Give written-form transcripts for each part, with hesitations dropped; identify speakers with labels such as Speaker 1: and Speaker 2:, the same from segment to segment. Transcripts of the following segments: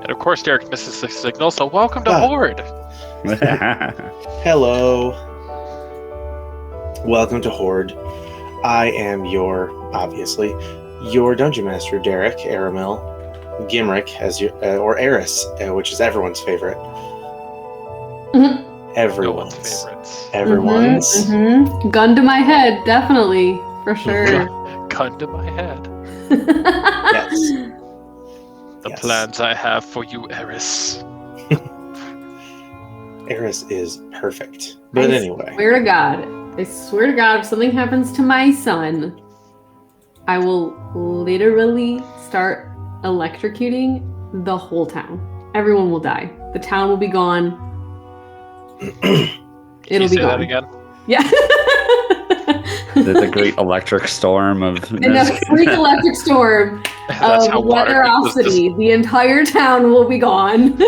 Speaker 1: And of course, Derek misses the signal, so welcome to Hoard.
Speaker 2: Hello. Welcome to Hoard. I am obviously, your Dungeon Master, Derek Aramil Gimrick, or Eris, which is everyone's favorite.
Speaker 1: Mm-hmm.
Speaker 2: Everyone's.
Speaker 1: No one's favorites.
Speaker 2: Everyone's.
Speaker 3: Mm-hmm, mm-hmm. Gun to my head, definitely, for sure.
Speaker 1: Gun to my head.
Speaker 2: Yes.
Speaker 1: The plans I have for you, Eris.
Speaker 2: Eris is perfect. But anyway.
Speaker 3: I swear to God, if something happens to my son, I will literally start electrocuting the whole town. Everyone will die. The town will be gone. It'll be gone. That again? Yeah.
Speaker 4: the great electric storm of...
Speaker 3: And a freak electric storm of weatherosity. The entire town will be gone.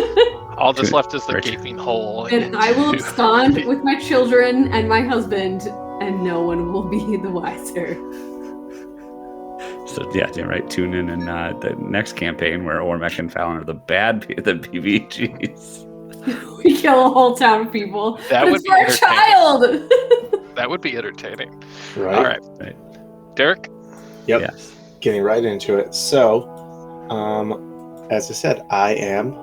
Speaker 1: All that's left is the gaping hole.
Speaker 3: And I will abscond with my children and my husband, and no one will be the wiser.
Speaker 4: So yeah, right. Tune in the next campaign where Ormek and Fallon are the PVGs.
Speaker 3: We kill a whole town of people.
Speaker 1: That would be
Speaker 3: for a child.
Speaker 1: That would be entertaining.
Speaker 2: Right.
Speaker 1: All right. Derek?
Speaker 2: Yep. Yes. Getting right into it. So, as I said, I am,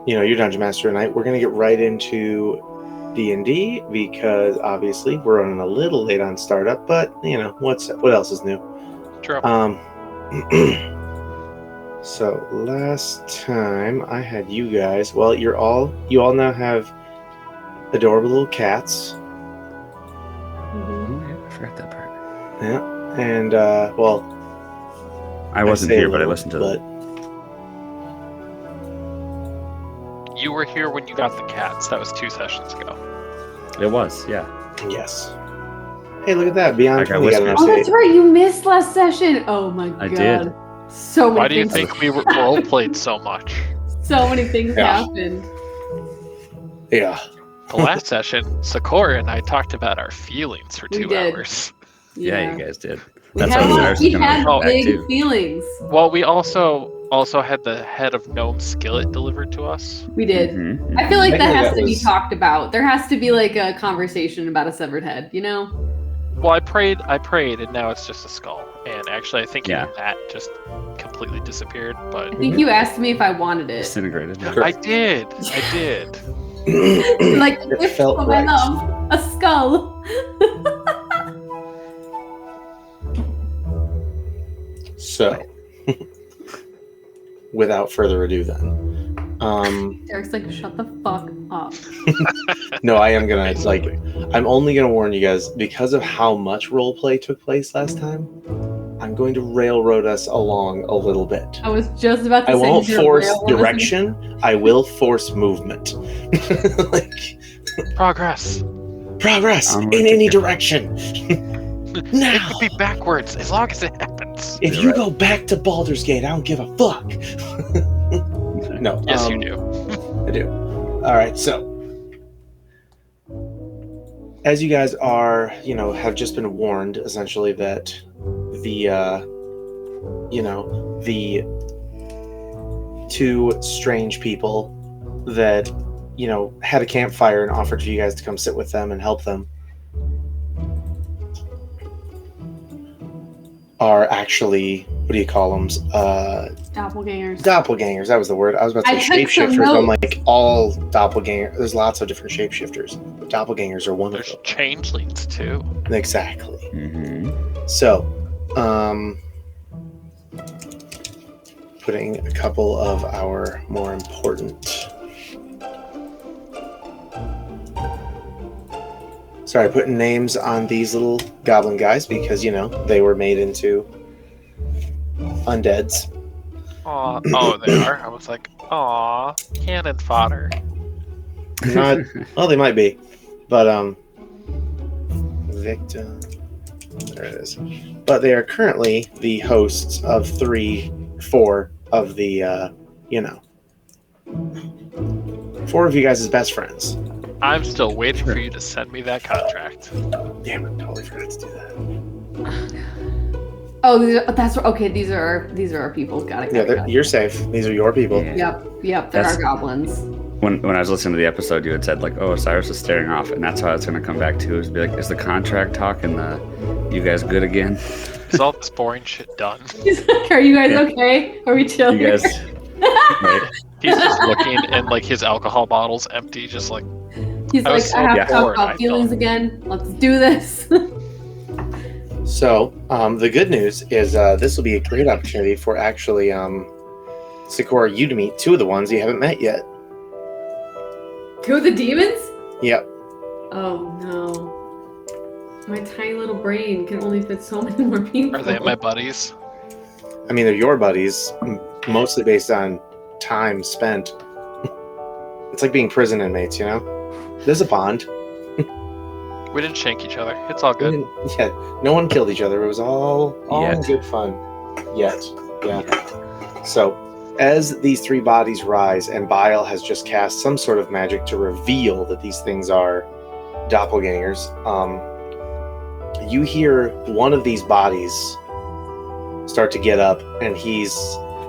Speaker 2: your Dungeon Master tonight. We're going to get right into D&D because obviously we're running a little late on startup, but what else is new?
Speaker 1: True.
Speaker 2: So last time I had you guys. Well, you all now have adorable little cats.
Speaker 4: Mm-hmm. Yeah, I forgot that part.
Speaker 2: Yeah, and
Speaker 4: I wasn't here, but I listened to it.
Speaker 1: You were here when you got the cats. That was 2 sessions ago.
Speaker 4: It was, yeah.
Speaker 2: Yes. Hey, look at that! Beyond 20 got an
Speaker 3: Oh, that's right. You missed last session. Oh my God.
Speaker 4: I did.
Speaker 3: So many
Speaker 1: Why do you
Speaker 3: things.
Speaker 1: think we role played so much?
Speaker 3: So many things happened.
Speaker 2: Yeah.
Speaker 1: The last session, Sikora and I talked about our feelings for 2 hours.
Speaker 4: Yeah, you guys did.
Speaker 3: We had big feelings.
Speaker 1: Well, we also had the head of gnome skillet delivered to us.
Speaker 3: We did. Mm-hmm. I feel like that has to be talked about. There has to be like a conversation about a severed head,
Speaker 1: Well, I prayed, and now it's just a skull. And actually, I think that just completely disappeared. But
Speaker 3: I think you asked me if I wanted it.
Speaker 4: Disintegrated.
Speaker 1: Sure. I did.
Speaker 3: Like the gift of my love, a skull.
Speaker 2: So, without further ado, then.
Speaker 3: Derek's like, shut the fuck up.
Speaker 2: No, I am gonna I'm only gonna warn you guys because of how much roleplay took place last time. I'm going to railroad us along a little bit.
Speaker 3: I was just about to say.
Speaker 2: I won't force direction. I will force movement.
Speaker 1: Progress
Speaker 2: in any direction. Now.
Speaker 1: It could be backwards as long as it happens.
Speaker 2: If you go back to Baldur's Gate, I don't give a fuck. No.
Speaker 1: Yes, you do.
Speaker 2: I do. All right, so as you guys are, have just been warned essentially that the two strange people that, had a campfire and offered for you guys to come sit with them and help them are actually, what do you call them?
Speaker 3: Doppelgangers.
Speaker 2: Doppelgangers, that was the word. I was about to say shapeshifters. I'm like, all doppelgangers. There's lots of different shapeshifters. But doppelgangers are one of them.
Speaker 1: There's changelings too.
Speaker 2: Exactly.
Speaker 4: Mm-hmm.
Speaker 2: So, putting a couple of our more important... Sorry, putting names on these little goblin guys because, they were made into undeads.
Speaker 1: Aw. Oh, they are? I was like, aw, cannon fodder.
Speaker 2: Not, well, they might be. But, victim... There it is. But they are currently the hosts of 4 of the, 4 of you guys' best friends.
Speaker 1: I'm still waiting for you to send me that contract.
Speaker 2: Damn it, totally forgot to do that.
Speaker 3: Oh, that's okay. These are our people. Got it.
Speaker 2: Yeah, you're safe. These are your people.
Speaker 3: Yeah. Yep. They're our goblins.
Speaker 4: When I was listening to the episode, you had said like, "Oh, Osiris is staring off," and that's how it's going to come back to. Is be like, "Is the contract talk and you guys good again?"
Speaker 1: Is all this boring shit done?
Speaker 3: He's like, "Are you guys okay? Are we chill?"
Speaker 4: You guys. Right.
Speaker 1: He's just looking and like his alcohol bottle's empty, just like.
Speaker 3: He's like,
Speaker 1: so
Speaker 3: I have to talk
Speaker 1: bored,
Speaker 3: about feelings again. Let's do this.
Speaker 2: So, the good news is this will be a great opportunity for actually, Sikora, you to meet 2 of the ones you haven't met yet.
Speaker 3: 2 of the demons?
Speaker 2: Yep.
Speaker 3: Oh no. My tiny little brain can only fit so many more people.
Speaker 1: Are they my buddies?
Speaker 2: I mean, they're your buddies, mostly based on time spent. It's like being prison inmates, There's a bond.
Speaker 1: We didn't shank each other. It's all good.
Speaker 2: Yeah, no one killed each other. It was all
Speaker 4: Yet.
Speaker 2: good fun. Yet. Yeah. So, as these 3 bodies rise, and Bile has just cast some sort of magic to reveal that these things are doppelgangers, you hear one of these bodies start to get up, and he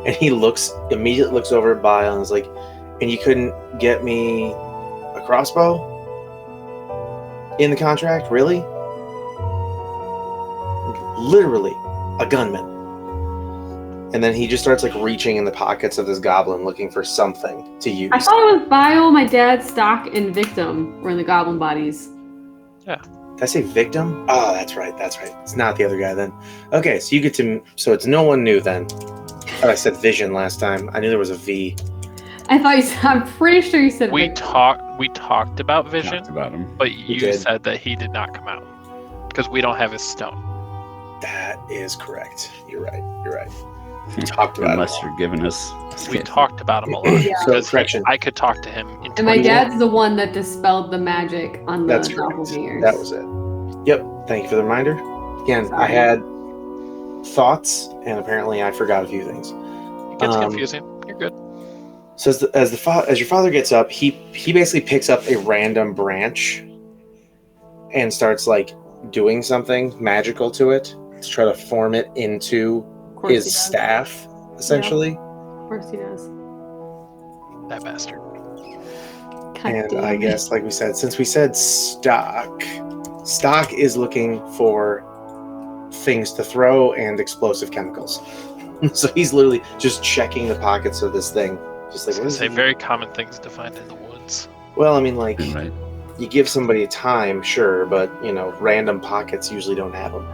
Speaker 2: immediately looks over at Bile and is like, "And you couldn't get me a crossbow in the contract, really?" Literally, a gunman. And then he just starts like reaching in the pockets of this goblin looking for something to use.
Speaker 3: I thought it was Bio, my dad, Stock, and Victim were in the goblin bodies.
Speaker 2: Yeah. Did I say Victim? Oh, that's right. It's not the other guy then. Okay, so you get to... So it's no one new then. Oh, I said Vision last time. I knew there was a V.
Speaker 3: I thought you said... I'm pretty sure you said
Speaker 1: We
Speaker 3: Victim.
Speaker 1: talked about Vision,
Speaker 4: Talked about him.
Speaker 1: but you said that he did not come out. Because we don't have his stone.
Speaker 2: That is correct. You're right. We talked about
Speaker 4: Unless you're giving us.
Speaker 1: We talked about him a lot.
Speaker 3: Yeah.
Speaker 2: So,
Speaker 1: Because
Speaker 2: correction.
Speaker 1: I could talk to him in
Speaker 3: And my
Speaker 1: 20
Speaker 3: dad's the one that dispelled the magic on the
Speaker 2: That's correct.
Speaker 3: doppelgangers.
Speaker 2: That was it. Yep. Thank you for the reminder. Again,
Speaker 3: Sorry.
Speaker 2: I had thoughts, and apparently I forgot a few things.
Speaker 1: It gets confusing. You're good.
Speaker 2: So as your father gets up, he basically picks up a random branch and starts like doing something magical to it to try to form it into his staff, essentially.
Speaker 3: Of course he does.
Speaker 1: That bastard.
Speaker 2: And I guess, like we said, since we said Stock is looking for things to throw and explosive chemicals. So he's literally just checking the pockets of this thing. Just like,
Speaker 1: I was gonna say very common things to find in the woods.
Speaker 2: Well, I mean, like,
Speaker 4: Right.
Speaker 2: you give somebody time, sure, but, random pockets usually don't have them.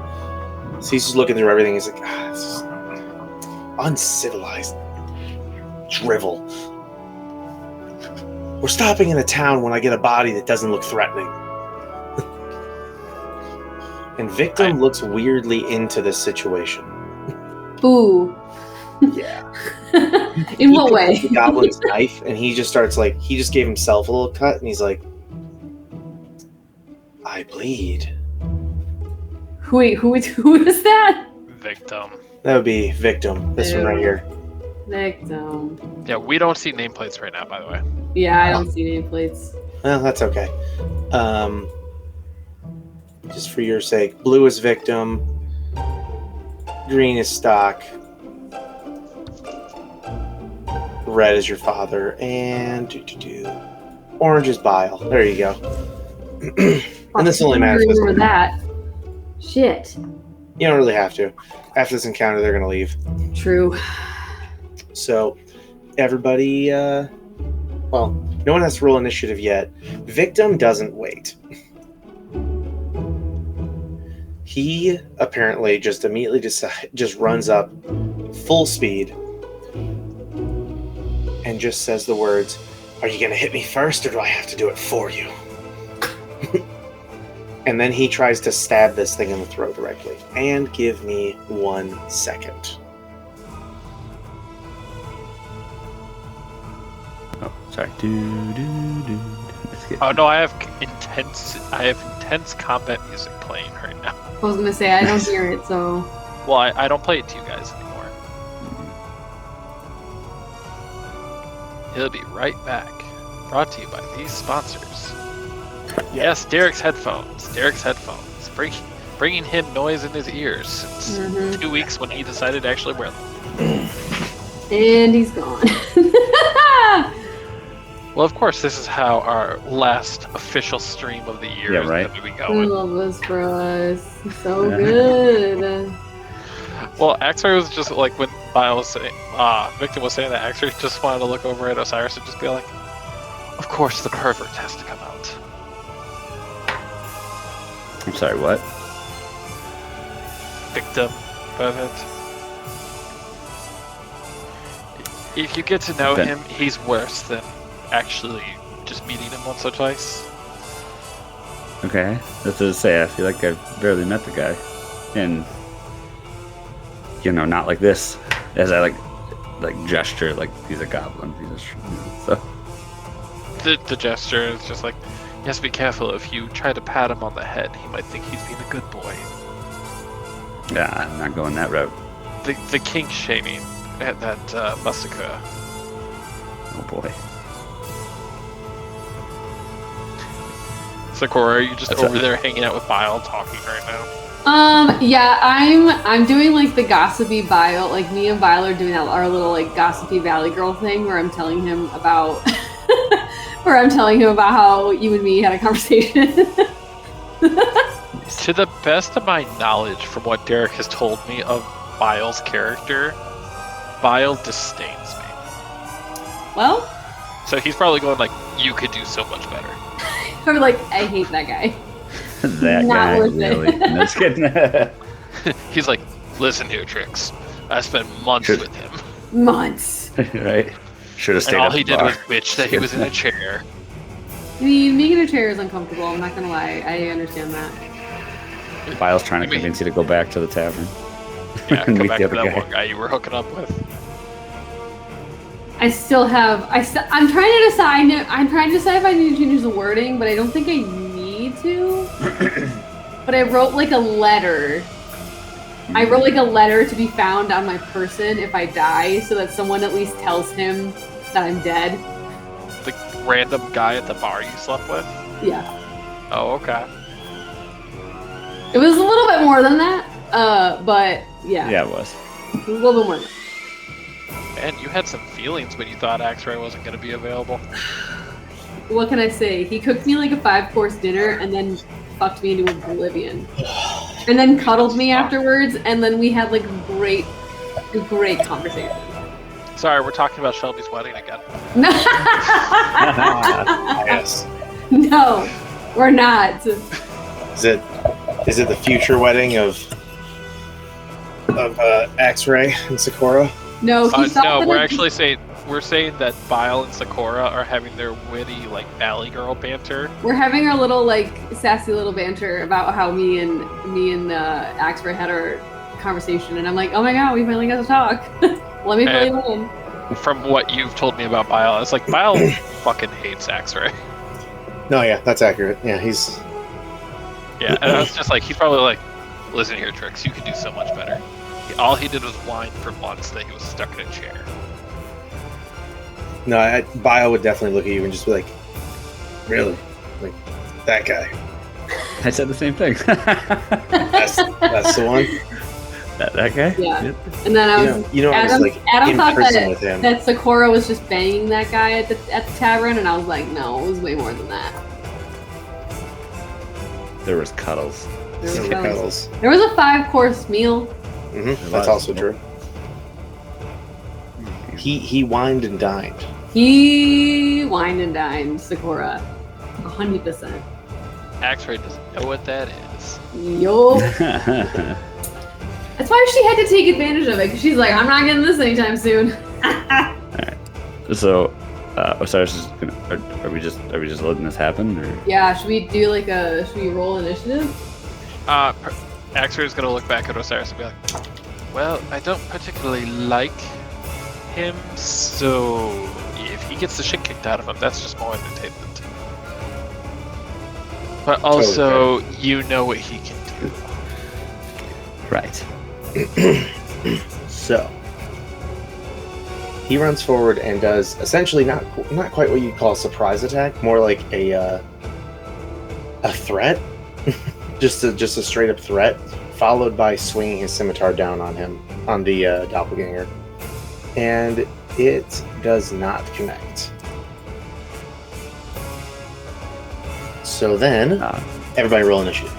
Speaker 2: So he's just looking through everything. He's like, this is uncivilized drivel. We're stopping in a town when I get a body that doesn't look threatening. And Victim looks weirdly into this situation.
Speaker 3: Boo.
Speaker 2: Yeah.
Speaker 3: In what way?
Speaker 2: The goblin's knife, and he just starts like, he just gave himself a little cut, and he's like, I bleed.
Speaker 3: Wait, who is that?
Speaker 1: Victim.
Speaker 2: That would be Victim. This one right here.
Speaker 3: Victim.
Speaker 1: Yeah, we don't see nameplates right now, by the way.
Speaker 3: Yeah, I don't see nameplates.
Speaker 2: Well, that's okay. just for your sake. Blue is victim. Green is stock. Red is your father. And orange is bile. There you go. And this only matters.
Speaker 3: Remember that. Shit.
Speaker 2: You don't really have to. After this encounter, they're going to leave.
Speaker 3: True.
Speaker 2: So, everybody, no one has to roll initiative yet. Victim doesn't wait. He apparently just immediately just runs up full speed and just says the words, "Are you going to hit me first, or do I have to do it for you?" And then he tries to stab this thing in the throat directly. And give me 1 second.
Speaker 4: Oh, sorry.
Speaker 1: Oh no, I have intense combat music playing right now.
Speaker 3: I was gonna say I don't hear it, so.
Speaker 1: Well, I don't play it to you guys anymore. He'll be right back. Brought to you by these sponsors. Yes, Derek's headphones. Bringing him noise in his ears since 2 weeks when he decided to actually wear them.
Speaker 3: And he's gone.
Speaker 1: Well, of course, this is how our last official stream of the year is going to be
Speaker 3: I
Speaker 1: going.
Speaker 3: love this for us. So good.
Speaker 1: Well, Axre was just like when Bile was saying, Victim was saying that Axre just wanted to look over at Osiris and just be like, of course the pervert has to come out.
Speaker 4: I'm sorry, what?
Speaker 1: Victim, pervert. If you get to know him, he's worse than actually just meeting him once or twice.
Speaker 4: Okay, that's to say, I feel like I've barely met the guy. And, not like this. As I like gesture, like he's a goblin. So.
Speaker 1: The gesture is just like, you have to be careful. If you try to pat him on the head, he might think he's being a good boy.
Speaker 4: Yeah, I'm not going that route.
Speaker 1: The kink shaming at that massacre.
Speaker 4: Oh boy.
Speaker 1: Sikora, are you just over there hanging out with Bile talking right now?
Speaker 3: Yeah, I'm doing like the gossipy Bile, like me and Bile are doing our little like gossipy Valley Girl thing where I'm telling him about how you and me had a conversation.
Speaker 1: To the best of my knowledge, from what Derek has told me of Bile's character, Bile disdains me.
Speaker 3: Well,
Speaker 1: so he's probably going like, you could do so much better.
Speaker 3: I'm like, I hate that guy.
Speaker 4: That
Speaker 3: Not
Speaker 4: guy,
Speaker 3: worth it.
Speaker 4: really. No, just kidding.
Speaker 1: He's like, listen here, Trix. I spent months with him.
Speaker 3: Months.
Speaker 4: Right? Should have stayed
Speaker 1: And all
Speaker 4: at
Speaker 1: he
Speaker 4: the
Speaker 1: did
Speaker 4: bar.
Speaker 1: was bitch that he was in a chair.
Speaker 3: I mean, being in a chair is uncomfortable. I'm not gonna lie. I understand that.
Speaker 4: Bile's trying to convince you to go back to the tavern.
Speaker 1: Yeah,
Speaker 4: and
Speaker 1: come
Speaker 4: meet
Speaker 1: back
Speaker 4: the
Speaker 1: to
Speaker 4: other
Speaker 1: that
Speaker 4: guy.
Speaker 1: one guy you were hooking up with.
Speaker 3: I'm trying to decide if I need to change the wording, but I don't think I need to. But I wrote like a letter. I wrote like a letter to be found on my person if I die, so that someone at least tells him that I'm dead.
Speaker 1: The random guy at the bar you slept with?
Speaker 3: Yeah.
Speaker 1: Oh, okay.
Speaker 3: It was a little bit more than that, but yeah.
Speaker 4: Yeah, it was.
Speaker 3: It was a little bit more than that.
Speaker 1: Man, you had some feelings when you thought Axre wasn't going to be available.
Speaker 3: What can I say? He cooked me like a 5-course dinner and then fucked me into oblivion. And then cuddled me afterwards, and then we had like a great conversation.
Speaker 1: Sorry, we're talking about Shelby's wedding again.
Speaker 2: Yes.
Speaker 3: No, we're not.
Speaker 2: Is it the future wedding of Axre and Sikora?
Speaker 3: No, he thought
Speaker 1: no,
Speaker 3: that
Speaker 1: we're saying that Bile and Sikora are having their witty like Valley Girl banter.
Speaker 3: we're having our little like sassy little banter about how me and Axre had our conversation, and I'm like, oh my god, we finally got to talk. Let me fill you in.
Speaker 1: From what you've told me about Bile, it's like Bile fucking hates Axre.
Speaker 2: No, yeah, that's accurate. Yeah, he's...
Speaker 1: Yeah, and I was just like, he's probably like, listen here, Trix, you could do so much better. All he did was whine for months that he was stuck in a chair.
Speaker 2: No, Bio would definitely look at you and just be like, really? Like, that guy?
Speaker 4: I said the same thing.
Speaker 2: That's the one.
Speaker 4: That guy?
Speaker 3: Yeah.
Speaker 4: Yep.
Speaker 3: And then I was
Speaker 2: Adam
Speaker 3: thought
Speaker 2: with him.
Speaker 3: that Sikora was just banging that guy at the tavern, and I was like, no, it was way more than that.
Speaker 4: There was cuddles.
Speaker 3: There was a 5-course meal.
Speaker 2: Mm-hmm. That's also true. He wined and dined.
Speaker 3: He wined and dined Sikora. 100%.
Speaker 1: Axre doesn't know what that is.
Speaker 3: Yo. That's why she had to take advantage of it, because she's like, I'm not getting this anytime soon.
Speaker 4: Alright. So, Osiris is gonna. Are we just letting this happen? Or?
Speaker 3: Yeah, should we roll initiative?
Speaker 1: Axre is gonna look back at Osiris and be like, well, I don't particularly like him, so if he gets the shit kicked out of him, that's just more entertainment. But also, you know what he can do.
Speaker 4: Right.
Speaker 2: So he runs forward and does essentially not quite what you'd call a surprise attack, more like a threat, just a straight up threat, followed by swinging his scimitar down on the doppelganger, and it does not connect. So then, everybody roll initiative.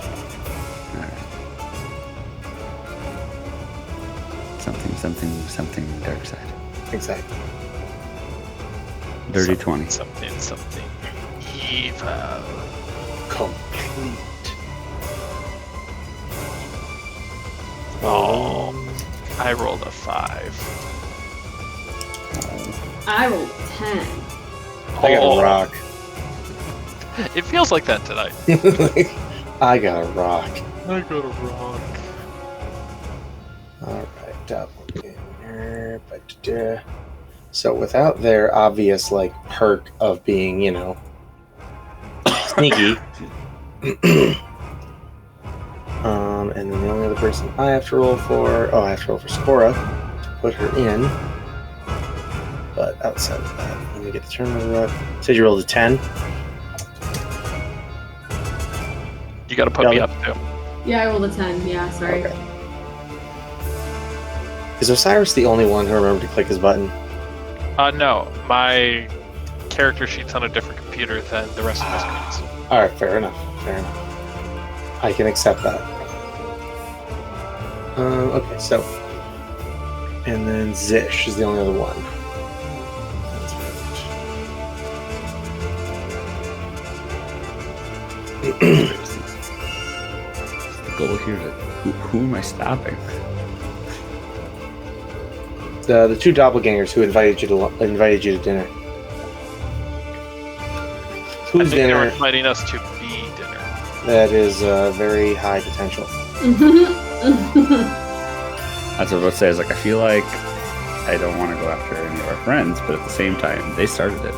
Speaker 4: Something dark side.
Speaker 2: Exactly.
Speaker 4: Dirty 20.
Speaker 1: Something evil.
Speaker 2: Complete.
Speaker 1: Oh, I rolled a 5.
Speaker 3: I rolled 10.
Speaker 2: I got a rock.
Speaker 1: It feels like that tonight.
Speaker 2: I got a rock.
Speaker 1: I got a rock.
Speaker 2: Alright, doppelganger. So without their obvious perk of being, sneaky. And then the only other person I have to roll for Sikora to put her in. But outside of that, let me get the turnover up. Said you rolled a 10.
Speaker 1: You gotta put me up too.
Speaker 3: Yeah, I rolled a 10. Yeah, sorry.
Speaker 2: Okay. Is Osiris the only one who remembered to click his button?
Speaker 1: No. My character sheet's on a different computer than the rest of my screens.
Speaker 2: Alright, fair enough. I can accept that. Okay, so. And then Zish is the only other one. That's
Speaker 4: The goal here is who am I stopping?
Speaker 2: the two doppelgangers who invited you to dinner. Whose
Speaker 1: I think they were
Speaker 2: dinner?
Speaker 1: inviting us to be dinner.
Speaker 2: That is very high potential.
Speaker 4: That's what I was about to say. Is I feel like I don't want to go after any of our friends, but at the same time, they started it.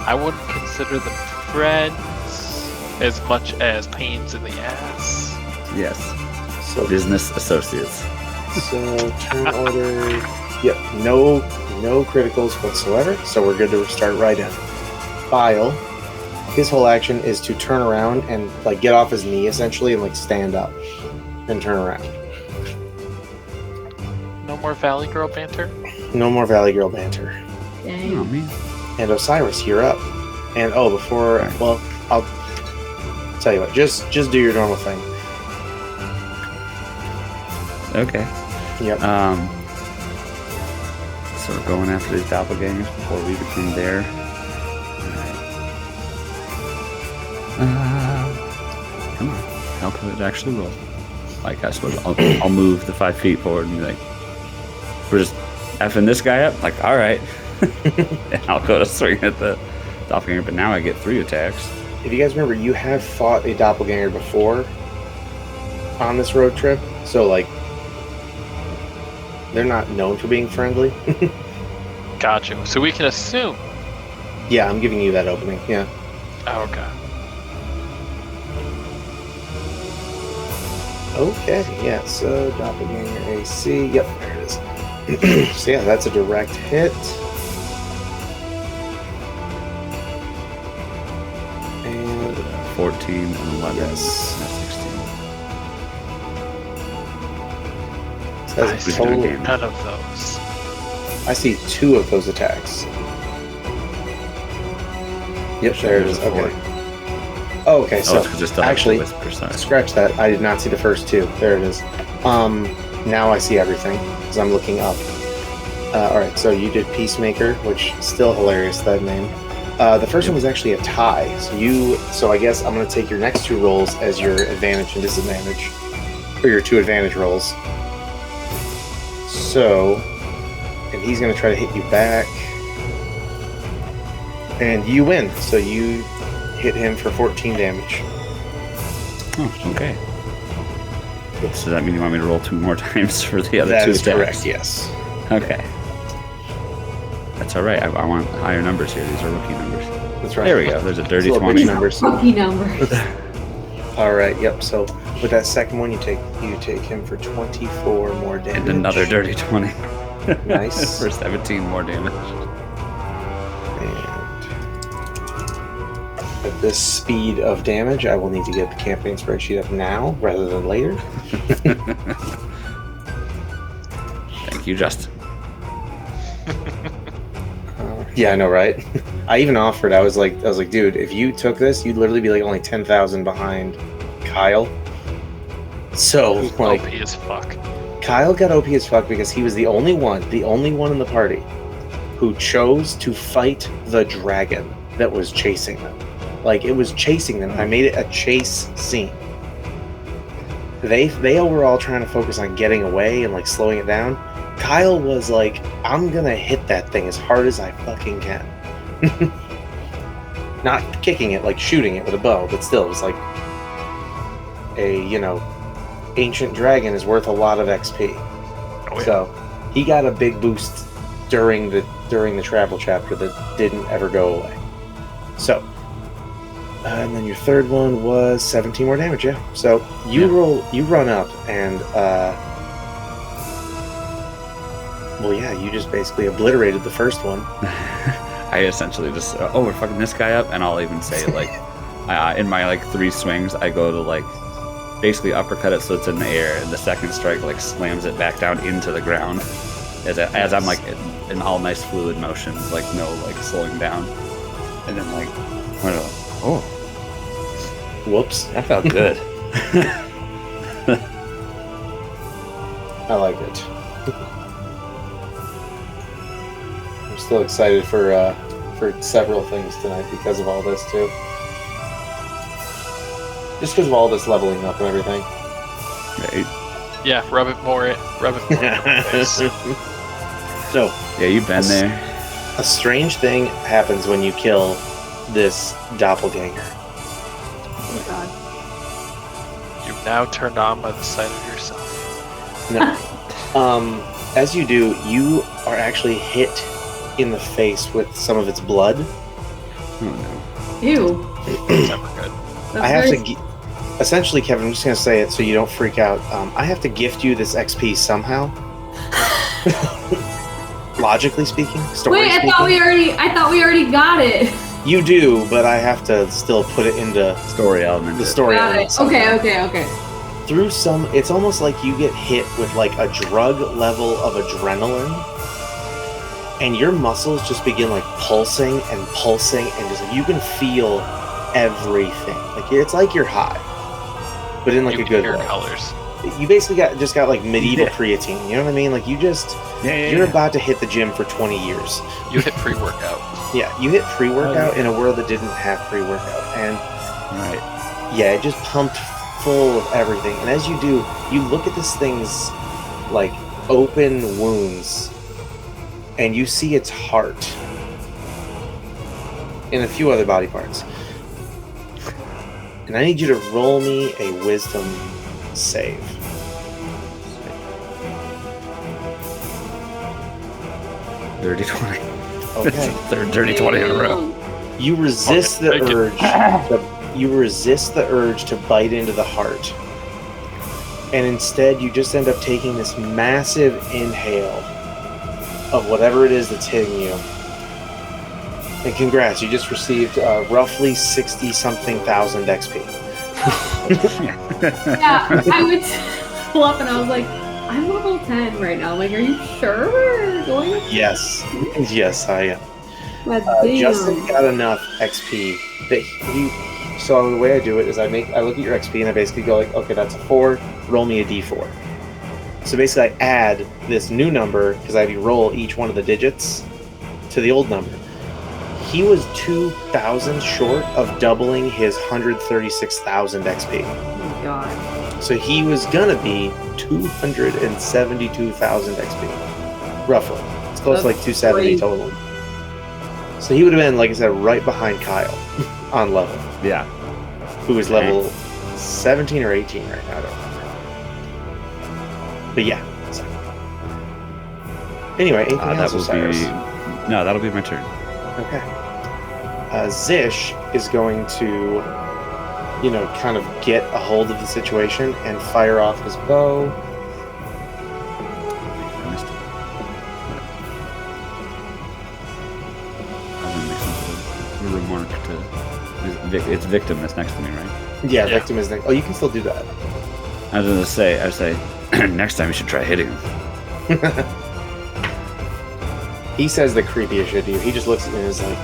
Speaker 1: I wouldn't consider them friends as much as pains in the ass.
Speaker 4: Yes.
Speaker 2: So
Speaker 4: Business associates.
Speaker 2: So turn order. Yep, no criticals whatsoever. So we're good to start right in. Bile. His whole action is to turn around and get off his knee essentially and stand up and turn around.
Speaker 1: No more Valley Girl banter?
Speaker 2: No more Valley Girl banter.
Speaker 3: Dang.
Speaker 4: Oh man.
Speaker 2: And Osiris, you're up. And before, well, I'll tell you what. Just do your normal thing.
Speaker 4: Okay.
Speaker 2: Yep.
Speaker 4: So we're going after these doppelgangers before we become there. Alright. Come on. How could it actually roll? I suppose I'll move the 5 feet forward and be like, we're just effing this guy up? Alright. And I'll go to swing at the doppelganger, but now I get 3 attacks.
Speaker 2: If you guys remember, you have fought a doppelganger before on this road trip. So, they're not known for being friendly.
Speaker 1: Gotcha. So we can assume.
Speaker 2: Yeah, I'm giving you that opening. Yeah.
Speaker 1: Oh, okay.
Speaker 2: Okay, yeah, so doppelganger AC. Yep, there it is. So yeah, that's a direct hit. And
Speaker 4: 14 and 11.
Speaker 2: Yes.
Speaker 4: That's 16.
Speaker 2: So that's a total.
Speaker 1: None of those.
Speaker 2: I see 2 of those attacks. Yep, there it is. Okay. Oh, okay. So actually, scratch that. I did not see the first 2. There it is. Now I see everything because I'm looking up. All right. So you did Peacemaker, which is still hilarious, that name. The first one was actually a tie. So I guess I'm going to take your next 2 rolls as your advantage and disadvantage, or your 2 advantage rolls. So, and he's going to try to hit you back, and you win. So you hit him for 14 damage.
Speaker 4: Oh, okay. So does that mean you want me to roll 2 more times for the other 2 attacks?
Speaker 2: That is correct. Yes.
Speaker 4: Okay. That's all right. I want higher numbers here. These are rookie numbers.
Speaker 2: That's right.
Speaker 4: There we go. There's a dirty 20.
Speaker 2: Rookie numbers.
Speaker 3: Rookie numbers.
Speaker 2: All right. Yep. So with that second one, you take him for 24 more damage.
Speaker 4: And another dirty 20.
Speaker 2: Nice.
Speaker 4: For 17 more damage.
Speaker 2: And at this speed of damage, I will need to get the campaign spreadsheet up now rather than later.
Speaker 4: Thank you, Justin.
Speaker 2: Yeah, I know, right? I even offered. I was like, dude, if you took this, you'd literally be like only 10,000 behind Kyle. So like,
Speaker 1: OP as fuck.
Speaker 2: Kyle got OP as fuck because he was the only one in the party who chose to fight the dragon that was chasing them. Like, it was chasing them. I made it a chase scene. They were all trying to focus on getting away and like slowing it down. Kyle was like, I'm gonna hit that thing as hard as I fucking can. Not kicking it, like shooting it with a bow, but still, it was like a, ancient dragon is worth a lot of XP.
Speaker 1: Oh, yeah.
Speaker 2: So he got a big boost during the travel chapter that didn't ever go away. So, and then your third one was 17 more damage, yeah. So you run up and you just basically obliterated the first one.
Speaker 4: I essentially just, we're fucking this guy up, and I'll even say, like, in my, like, 3 swings, I go to, like, basically uppercut it so it's in the air, and the second strike, like, slams it back down into the ground as I'm, like, in all nice fluid motion, like, no, like, slowing down. And then, like,
Speaker 2: whoops.
Speaker 4: That felt good.
Speaker 2: I like it. I'm still excited for several things tonight because of all this too. Just because of all this leveling up and everything.
Speaker 4: Right.
Speaker 1: Yeah, rub it more in my face.
Speaker 2: So,
Speaker 4: yeah, you've been there.
Speaker 2: A strange thing happens when you kill this doppelganger.
Speaker 3: Oh my god.
Speaker 1: You've now turned on by the sight of yourself.
Speaker 2: No. As you do, you are actually hit in the face with some of its blood.
Speaker 4: Oh no.
Speaker 3: Ew.
Speaker 1: It's never good.
Speaker 3: That's
Speaker 2: I have
Speaker 3: very...
Speaker 2: to... Essentially, Kevin, I'm just going to say it so you don't freak out. I have to gift you this XP somehow. Logically speaking.
Speaker 3: Wait, I thought we already got it.
Speaker 2: You do, but I have to still put it into
Speaker 4: Story element.
Speaker 2: the story
Speaker 3: Got
Speaker 2: element
Speaker 3: it.
Speaker 2: somehow.
Speaker 3: Okay.
Speaker 2: Through it's almost like you get hit with like a drug level of adrenaline, and your muscles just begin like pulsing and just like, you can feel everything. Like it's like you're high, but in like
Speaker 1: You
Speaker 2: a
Speaker 1: can
Speaker 2: good
Speaker 1: hear
Speaker 2: way.
Speaker 1: colors.
Speaker 2: You basically got like medieval creatine. You know what I mean? Like you're about to hit the gym for 20 years.
Speaker 1: You hit pre-workout.
Speaker 2: Yeah, you hit pre-workout in a world that didn't have pre-workout, and
Speaker 4: Right.
Speaker 2: yeah, it just pumped full of everything. And as you do, you look at this thing's like open wounds, and you see its heart and a few other body parts. And I need you to roll me a wisdom save.
Speaker 4: Dirty 20.
Speaker 2: Okay.
Speaker 4: Third dirty 20 in a row.
Speaker 2: You resist
Speaker 1: Okay,
Speaker 2: the urge. You resist the urge to bite into the heart, and instead you just end up taking this massive inhale of whatever it is that's hitting you, And congrats, you just received roughly 60-something thousand XP.
Speaker 3: Yeah, I would pull up and I was like, I'm level 10 right now. Like, are you sure we're going?
Speaker 2: Yes. Yes, I am.
Speaker 3: Damn.
Speaker 2: Justin got enough XP that he. So the way I do it is I look at your XP and I basically go like, okay, that's a 4. Roll me a D4. So basically, I add this new number because I have you roll each one of the digits to the old number. He was 2,000 short of doubling his 136,000 XP.
Speaker 3: Oh my god.
Speaker 2: So he was gonna be 272,000 XP, roughly. It's close to like 270
Speaker 3: crazy.
Speaker 2: total. So he would have been, like I said, right behind Kyle on level.
Speaker 4: Yeah.
Speaker 2: Who is level 17 or 18 right now, I don't remember. But yeah. So. Anyway, anything else, Osiris?
Speaker 4: That'll be my turn.
Speaker 2: Okay. Zish is going to, kind of get a hold of the situation and fire off his bow.
Speaker 4: I missed it. I'm gonna make some remark to. It's victim that's next to me, right?
Speaker 2: Yeah, victim is next. Oh, you can still do that.
Speaker 4: I was say, next time you should try hitting him.
Speaker 2: He says the creepiest shit to you. He just looks at me and is like,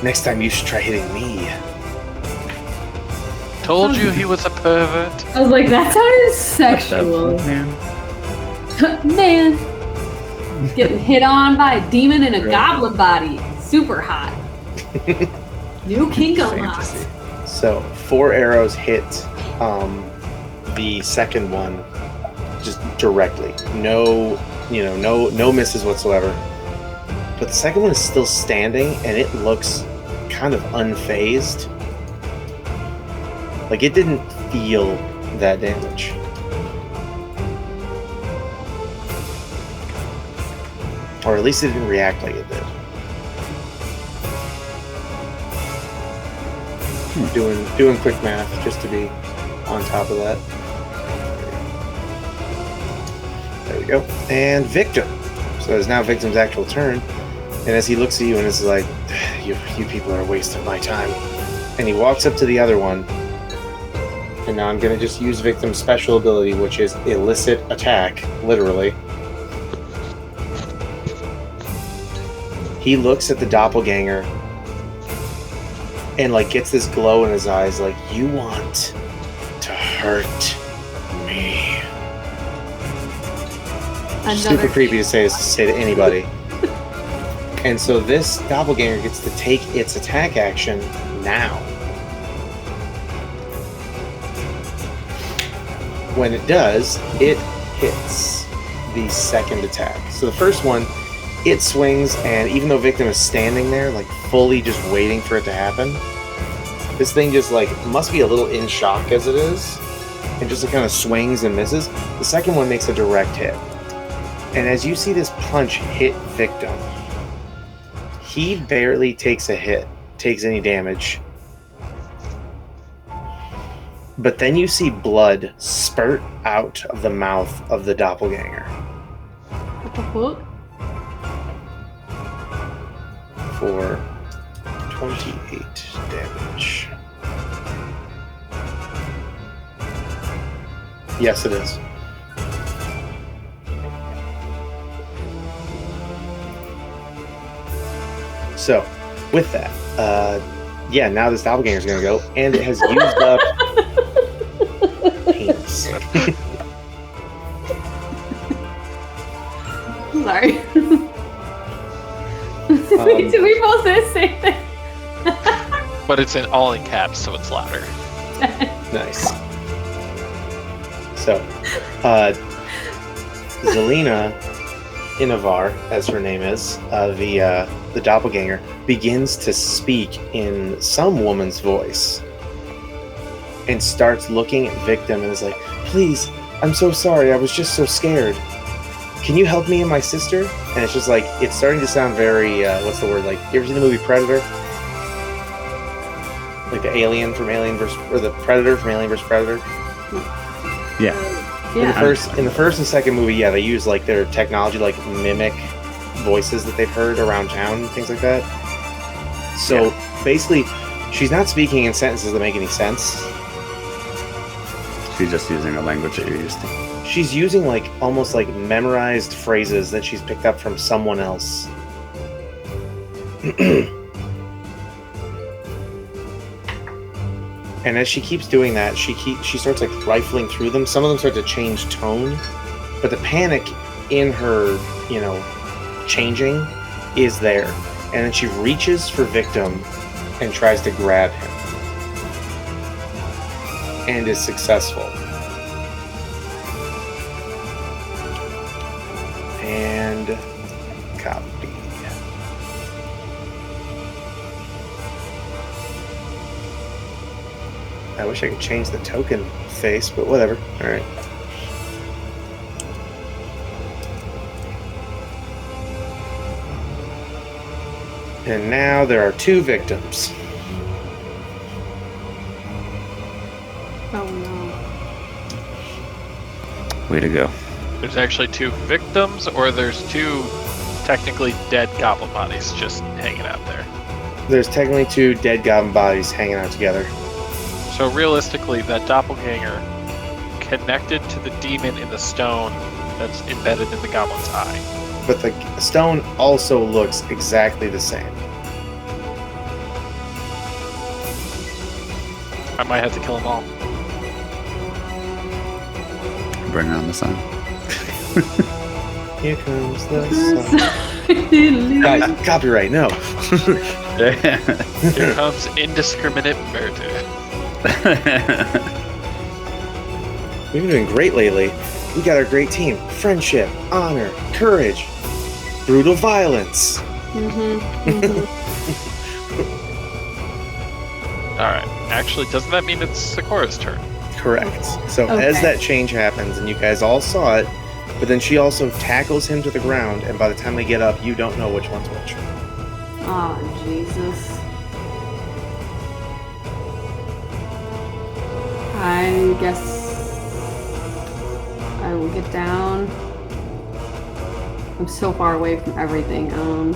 Speaker 2: next time you should try hitting me.
Speaker 1: Told you he was a pervert.
Speaker 3: I was like, that sounded sexual. Man. Getting hit on by a demon in a goblin body. Super hot. New kink unlocked.
Speaker 2: So 4 arrows hit the second one just directly. No misses whatsoever. But the second one is still standing and it looks kind of unfazed. Like it didn't feel that damage. Or at least it didn't react like it did. Doing quick math just to be on top of that. There we go. And Victor. So it's now Victim's actual turn. And as he looks at you and is like, you people are wasting my time. And he walks up to the other one. And now I'm going to just use Victim's special ability, which is illicit attack, literally. He looks at the doppelganger and gets this glow in his eyes, like, you want to hurt me. Super creepy to say to anybody. And so this doppelganger gets to take its attack action now. When it does, it hits the second attack. So the first one, it swings, and even though Victim is standing there, fully just waiting for it to happen, this thing just, must be a little in shock as it is, and just kind of swings and misses. The second one makes a direct hit. And as you see this punch hit Victim, he barely takes any damage. But then you see blood spurt out of the mouth of the doppelganger.
Speaker 3: What the fuck?
Speaker 2: For 28 damage. Yes, it is. So, with that, now this doppelganger is going to go, and it has used up penis.
Speaker 3: Sorry. Did we both say the same thing?
Speaker 1: But it's all in caps, so it's louder.
Speaker 2: Nice. So, Zelina Inavar, as her name is, the doppelganger, begins to speak in some woman's voice and starts looking at Victim and is like, please, I'm so sorry, I was just so scared. Can you help me and my sister? And it's just it's starting to sound very, what's the word, you ever seen the movie Predator? The alien from Alien vs. or the Predator from Alien vs. Predator?
Speaker 4: Yeah.
Speaker 2: In the first and second movie, they use their technology, mimic voices that they've heard around town and things like that. So basically, she's not speaking in sentences that make any sense.
Speaker 4: She's just using a language that you're used to.
Speaker 2: She's using like almost like memorized phrases that she's picked up from someone else. And as she keeps doing that, she starts like rifling through them. Some of them start to change tone, but the panic in her, changing is there. And then she reaches for Victim and tries to grab him. And is successful. And copy. I wish I could change the token face, but whatever. Alright. And now there are 2 victims.
Speaker 3: Oh no.
Speaker 4: Way to go.
Speaker 1: There's actually 2 victims, or there's 2 technically dead goblin bodies just hanging out there.
Speaker 2: There's technically 2 dead goblin bodies hanging out together.
Speaker 1: So realistically, that doppelganger connected to the demon in the stone that's embedded in the goblin's eye.
Speaker 2: But the stone also looks exactly the same.
Speaker 1: I might have to kill them all.
Speaker 4: Bring on the sun.
Speaker 2: Here comes the sun. Guys, copyright, no.
Speaker 1: Here comes indiscriminate murder.
Speaker 2: We've been doing great lately. We got our great team. Friendship, honor, courage, brutal violence.
Speaker 1: Alright, actually, doesn't that mean it's Sikora's turn?
Speaker 2: Correct. So
Speaker 3: Okay.
Speaker 2: as that change happens, and you guys all saw it, but then she also tackles him to the ground, and by the time they get up, you don't know which one's which.
Speaker 3: Oh, Jesus. I guess I will get down. I'm so far away from everything. I'm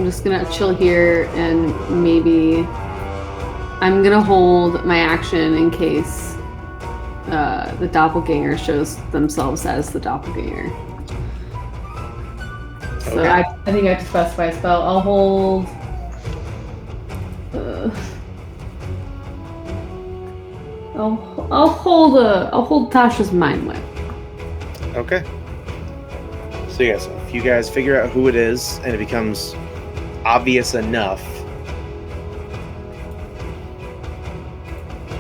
Speaker 3: just gonna chill here and maybe I'm gonna hold my action in case the doppelganger shows themselves as the doppelganger. So
Speaker 2: Okay.
Speaker 3: I think I have to specify a spell. I'll hold. I'll hold Tasha's mind whip.
Speaker 2: Okay. So yeah, so if you guys figure out who it is, and it becomes obvious enough,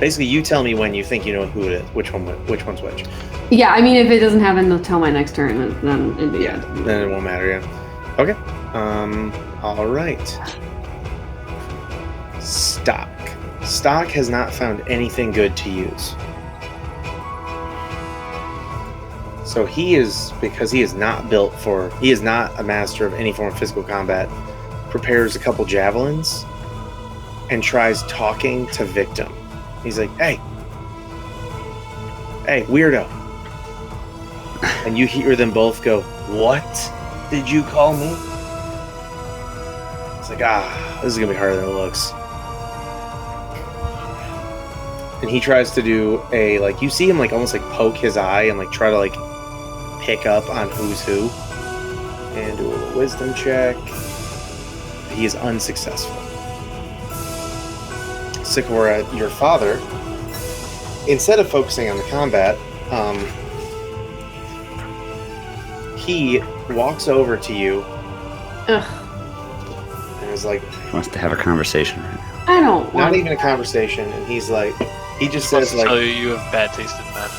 Speaker 2: basically you tell me when you think you know who it is, which one's which.
Speaker 3: Yeah, I mean, if it doesn't happen until my next turn, then it'd be
Speaker 2: Then it won't matter. Yeah. Okay. All right. Stock. Stock has not found anything good to use. So he is, because he is not a master of any form of physical combat, prepares a couple javelins and tries talking to Victim. He's like, hey, weirdo. And you hear them both go, what did you call me? It's like, this is going to be harder than it looks. And he tries to do you see him almost poke his eye and try to pick up on who's who. And do a little wisdom check. He is unsuccessful. Sikora, your father, instead of focusing on the combat, he walks over to you.
Speaker 3: Ugh.
Speaker 2: And is like,
Speaker 4: He wants to have a conversation right now.
Speaker 3: I don't want.
Speaker 2: not even a conversation, and he's like, he just says
Speaker 1: Tell you have bad taste in men.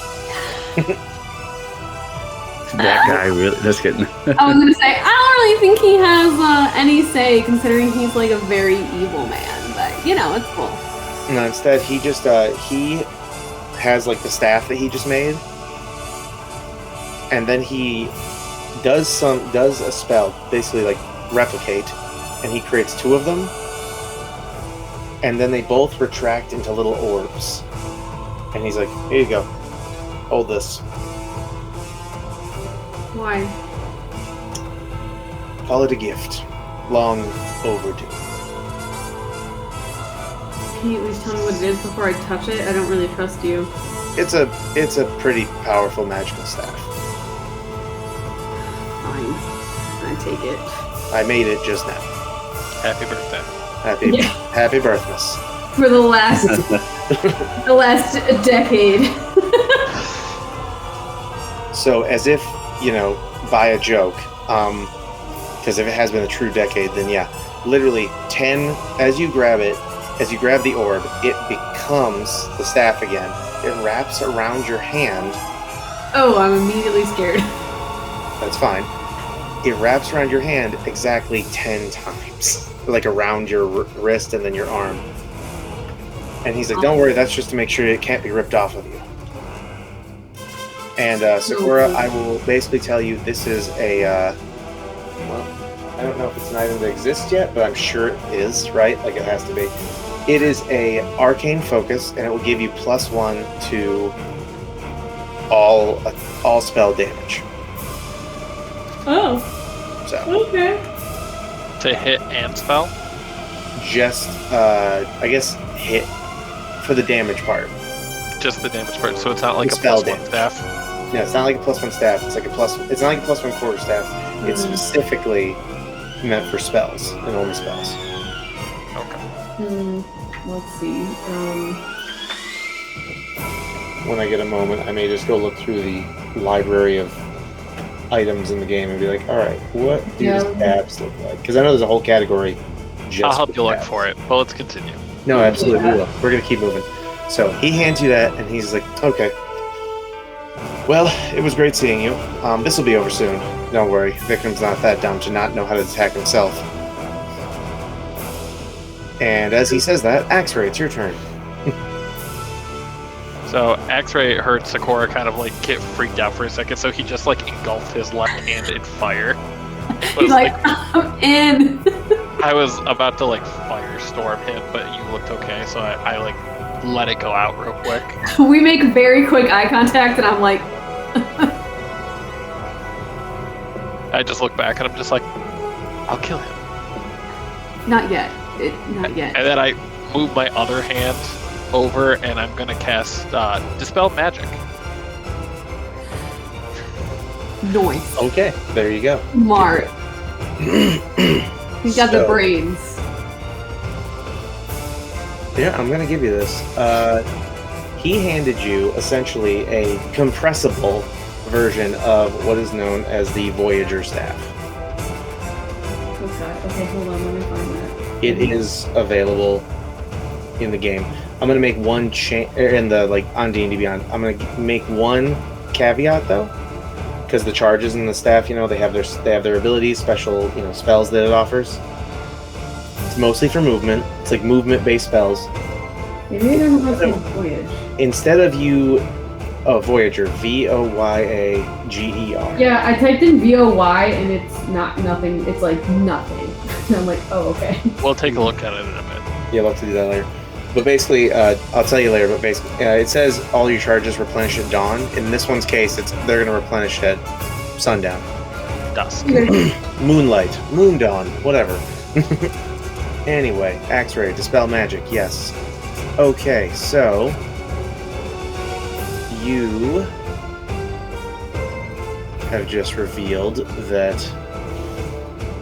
Speaker 4: That guy really just kidding.
Speaker 3: I was gonna say I don't really think he has any say, considering he's a very evil man. But it's cool.
Speaker 2: no, instead he just he has the staff that he just made, and then he does a spell, basically replicate, and he creates 2 of them, and then they both retract into little orbs, and he's like, here you go, hold this.
Speaker 3: Why?
Speaker 2: Call it a gift. Long overdue.
Speaker 3: Can you at least tell me what it is before I touch it? I don't really trust you.
Speaker 2: It's a pretty powerful magical staff.
Speaker 3: Fine. I take it.
Speaker 2: I made it just now.
Speaker 1: Happy birthday.
Speaker 2: Happy birthmas.
Speaker 3: For the last the last decade.
Speaker 2: So as if, by a joke, because if it has been a true decade, then yeah, literally 10, as you grab the orb, it becomes the staff again. It wraps around your hand.
Speaker 3: Oh, I'm immediately scared.
Speaker 2: That's fine. It wraps around your hand exactly 10 times. Like around your wrist and then your arm. And he's like, don't worry, that's just to make sure it can't be ripped off of you. And Sikora, I will basically tell you this is a, well, I don't know if it's an item that exists yet, but I'm sure it is, right? Like it has to be. It is a arcane focus, and it will give you +1 to all spell damage.
Speaker 3: Oh.
Speaker 2: So
Speaker 3: Okay.
Speaker 1: To hit and spell?
Speaker 2: just, I guess, hit for the damage part.
Speaker 1: Just the damage part, so it's not like
Speaker 2: The
Speaker 1: a
Speaker 2: spell
Speaker 1: +1
Speaker 2: damage.
Speaker 1: staff.
Speaker 2: Yeah, it's not like a +1 staff. It's like it's not like a +1 quarter staff. It's specifically meant for spells and only spells.
Speaker 1: Okay.
Speaker 3: Let's see.
Speaker 2: When I get a moment, I may just go look through the library of items in the game and be like, all right, what do the stabs look like? Because I know there's a whole category just
Speaker 1: I'll help
Speaker 2: for
Speaker 1: you look
Speaker 2: stabs.
Speaker 1: for it, but let's continue.
Speaker 2: No, absolutely, we will. We're going to keep moving. So he hands you that, and he's like, okay. Well, it was great seeing you. This will be over soon. Don't worry, Vikram's not that dumb to not know how to attack himself. And as he says that, Axre, it's your turn.
Speaker 1: So Axre heard Sikora kind of like get freaked out for a second, so he just like engulfed his left hand in fire.
Speaker 3: He's like, I'm in.
Speaker 1: I was about to like firestorm him, but you looked okay, so I like let it go out real quick.
Speaker 3: We make very quick eye contact, and I'm like,
Speaker 1: I just look back and I'm just like, I'll kill him.
Speaker 3: not yet. Not yet.
Speaker 1: And then I move my other hand over and I'm gonna cast Dispel Magic.
Speaker 3: Noise.
Speaker 2: Okay, there you go.
Speaker 3: Smart. He's got the
Speaker 2: So-
Speaker 3: brains.
Speaker 2: Yeah, I'm gonna give you this. He handed you essentially a compressible version of what is known as the Voyager Staff.
Speaker 3: Okay, hold on, let me find that.
Speaker 2: It is available in the game. I'm gonna make one in the on D&D Beyond. I'm gonna make one caveat though, because the charges in the staff, they have their abilities, special spells that it offers. It's mostly for movement. It's like movement-based spells.
Speaker 3: Maybe it doesn't have to voyage.
Speaker 2: Instead of Voyager, Voyager.
Speaker 3: Yeah, I typed in VOY and it's not nothing. It's like nothing. And I'm like, oh, okay.
Speaker 1: We'll take a look at it in a bit.
Speaker 2: Yeah, I'll have to do that later. But basically, I'll tell you later. But basically, it says all your charges replenish at dawn. In this one's case, they're going to replenish at sundown,
Speaker 1: Dusk.
Speaker 2: moonlight, moon dawn, whatever. Anyway, Axre, dispel magic. Yes. Okay, so you have just revealed that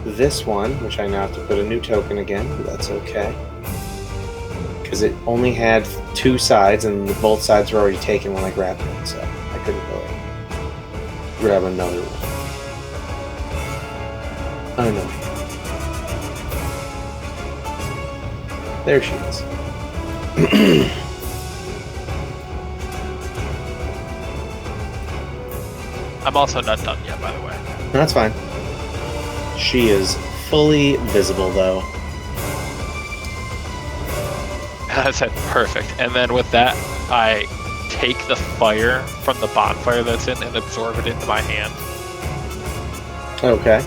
Speaker 2: this one, which I now have to put a new token again, but that's okay. Because it only had 2 sides, and both sides were already taken when I grabbed it, so I couldn't really grab another one. Oh no. There she is.
Speaker 1: I'm also not done yet, by the way.
Speaker 2: That's fine. She is fully visible, though.
Speaker 1: I said perfect. And then with that, I take the fire from the bonfire that's in and absorb it into my hand.
Speaker 2: Okay.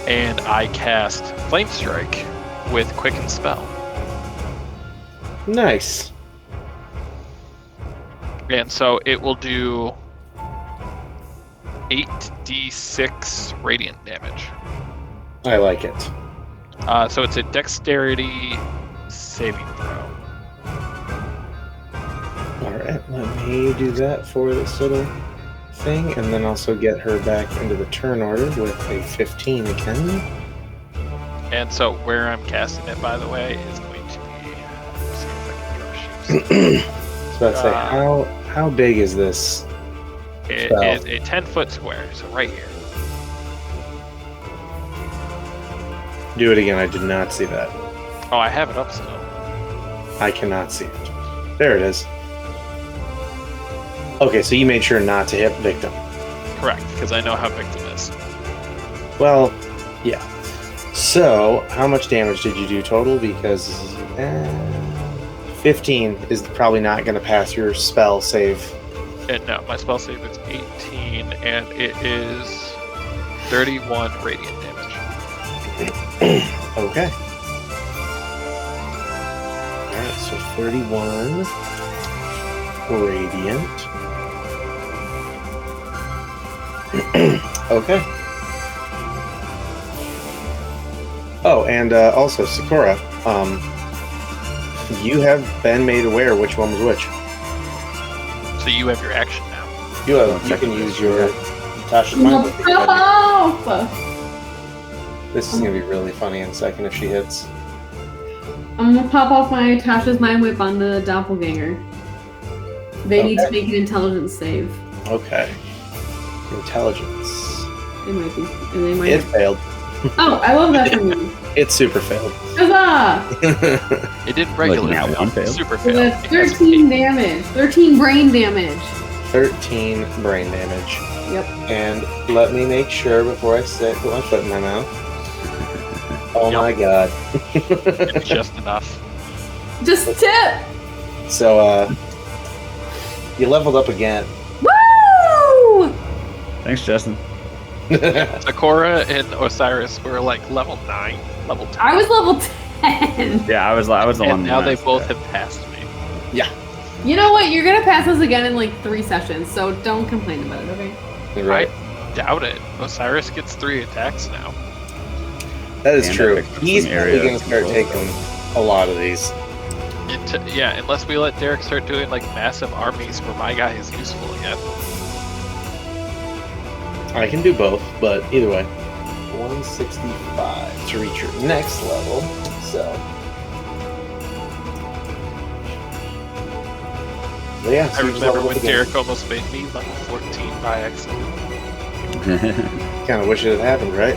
Speaker 1: And I cast Flame Strike with Quicken Spell.
Speaker 2: Nice.
Speaker 1: And so it will do 8d6 radiant damage.
Speaker 2: I like it.
Speaker 1: So it's a dexterity saving throw.
Speaker 2: All right, let me do that for this little thing, and then also get her back into the turn order with a 15 again.
Speaker 1: And so where I'm casting it, by the way, is going to be. Let's see if I can throw shoes.
Speaker 2: So I'd say, how big is this?
Speaker 1: It
Speaker 2: spell?
Speaker 1: is a 10-foot square, so right here.
Speaker 2: Do it again. I did not see that.
Speaker 1: Oh, I have it up still.
Speaker 2: I cannot see it. There it is. Okay, so you made sure not to hit victim.
Speaker 1: Correct, because I know how victim is.
Speaker 2: Well, yeah. So, how much damage did you do total? Because 15 is probably not going to pass your spell save.
Speaker 1: And no, my spell save is 18, and it is 31 radiant damage.
Speaker 2: Okay. Alright, so 31 radiant. Okay. Oh, and also, Sikora, you have been made aware which one was which.
Speaker 1: So you have your action now.
Speaker 2: You can use your Tasha's mind. This is going to be really funny in a second if she hits.
Speaker 3: I'm gonna pop off my Tasha's Mind Whip on the doppelganger. They need to make an intelligence save.
Speaker 2: Okay. Intelligence.
Speaker 3: It might be. And they might.
Speaker 2: It failed.
Speaker 3: Oh, I love that from you.
Speaker 2: It super failed.
Speaker 3: Huzzah!
Speaker 1: It didn't regularly
Speaker 4: Like, now one failed.
Speaker 1: super
Speaker 3: So
Speaker 1: fail.
Speaker 3: that's
Speaker 1: It has
Speaker 3: 13 damage. 13 brain damage.
Speaker 2: 13 brain damage.
Speaker 3: Yep.
Speaker 2: And let me make sure before I put my foot in my mouth. Oh
Speaker 1: Yep.
Speaker 2: my god.
Speaker 1: It's just enough.
Speaker 3: Just a tip!
Speaker 2: So, you leveled up again.
Speaker 3: Woo!
Speaker 4: Thanks, Justin.
Speaker 1: Sikora and Osiris were like level 9, level 10.
Speaker 3: I was level 10.
Speaker 4: Yeah, I was the
Speaker 1: and
Speaker 4: one.
Speaker 1: now they
Speaker 4: that-
Speaker 1: both have passed me.
Speaker 3: You know what? You're gonna pass us again in like 3 sessions, so don't complain about it, okay?
Speaker 2: Right.
Speaker 1: I doubt it. Osiris gets 3 attacks now.
Speaker 2: That is
Speaker 4: And I
Speaker 2: true.
Speaker 4: picked up
Speaker 2: He's
Speaker 4: some
Speaker 2: probably
Speaker 4: area
Speaker 2: going to start
Speaker 4: control.
Speaker 2: taking a lot of these.
Speaker 1: Yeah, unless we let Derek start doing like massive armies where my guy is useful again.
Speaker 2: I can do both, but either way. 165 to reach your next level. So yeah,
Speaker 1: I
Speaker 2: so you just
Speaker 1: remember
Speaker 2: leveled
Speaker 1: when
Speaker 2: up again.
Speaker 1: Derek almost made me level 14 by accident.
Speaker 2: Kind of wish it had happened, right?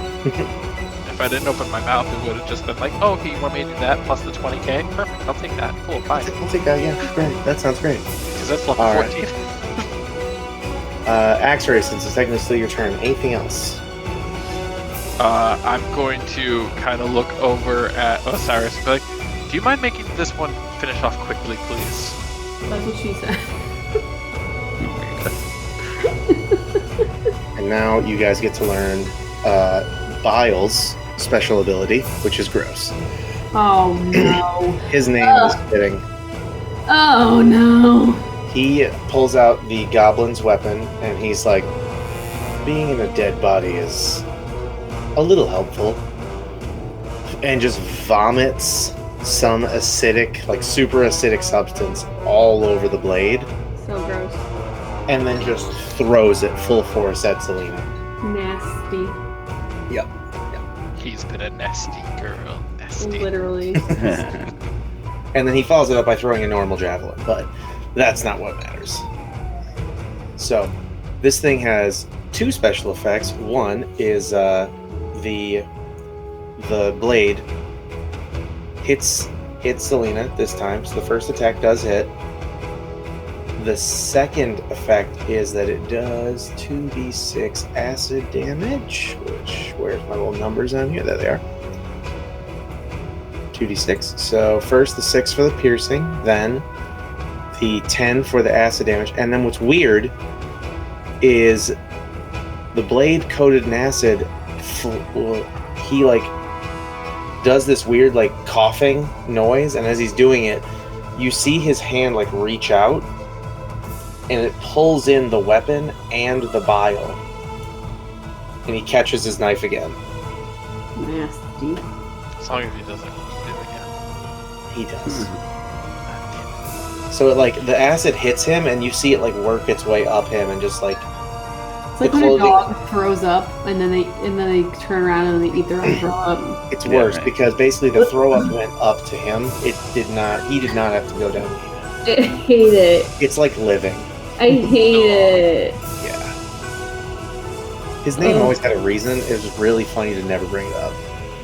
Speaker 1: If I didn't open my mouth, it would have just been like, oh, okay, you want me to do that plus the 20k? Perfect, I'll take that. Cool, fine.
Speaker 2: I'll take that. Yeah, great. That sounds great.
Speaker 1: Because that's level
Speaker 2: All right.
Speaker 1: 14.
Speaker 2: Axre, since it's technically your turn. Anything else?
Speaker 1: I'm going to kind of look over at Osiris and be like, do you mind making this one finish off quickly, please?
Speaker 3: That's what she said.
Speaker 2: And now you guys get to learn Bile's special ability, which is gross.
Speaker 3: Oh no.
Speaker 2: His name is fitting.
Speaker 3: Oh no.
Speaker 2: He pulls out the goblin's weapon, and he's like, being in a dead body is a little helpful. And just vomits some acidic, like super acidic substance all over the blade,
Speaker 3: So gross.
Speaker 2: and then just throws it full force at Selena.
Speaker 3: Nasty.
Speaker 1: He's been a nasty girl. Nasty.
Speaker 3: Literally.
Speaker 2: And then he follows it up by throwing a normal javelin, but that's not what matters. So, this thing has 2 special effects. One is the blade hits Selena this time, so the first attack does hit. The second effect is that it does 2d6 acid damage, which, where's my little numbers on here? There they are. 2d6. So first the 6 for the piercing, then the 10 for the acid damage, and then what's weird is the blade coated in acid, he like does this weird like coughing noise, and as he's doing it, you see his hand like reach out, and it pulls in the weapon and the bile and he catches his knife again.
Speaker 3: Nasty.
Speaker 1: As long as he doesn't do it again.
Speaker 2: He does. So it, like, the acid hits him, and you see it like work its way up him, and just like
Speaker 3: It's like when a dog throws up, and then they turn around and they eat their own throw up.
Speaker 2: It's worse because basically the throw up went up to him. He did not have to go down.
Speaker 5: I hate it.
Speaker 2: It's like living.
Speaker 5: I hate it.
Speaker 2: Yeah. His name always had a reason. It was really funny to never bring it up.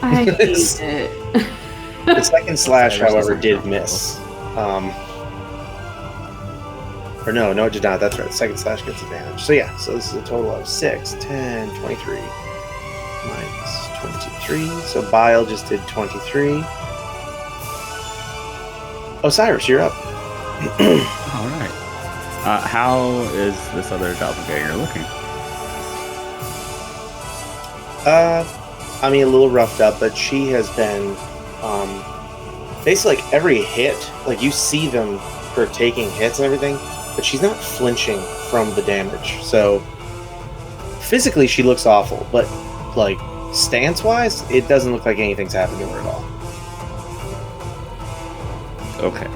Speaker 3: I hate it.
Speaker 2: The second slash, however, did miss. Or no, it did not. That's right. The second slash gets advantage. So yeah, so this is a total of 6, 10, 23. Minus 23. So Bile just did 23. Osiris, you're up.
Speaker 4: All right. How is this other doppelganger looking?
Speaker 2: I mean, a little roughed up, but she has been, basically, like, every hit, like, you see her taking hits and everything, but she's not flinching from the damage. So, physically, she looks awful, but, like, stance-wise, it doesn't look like anything's happened to her at all.
Speaker 4: Okay.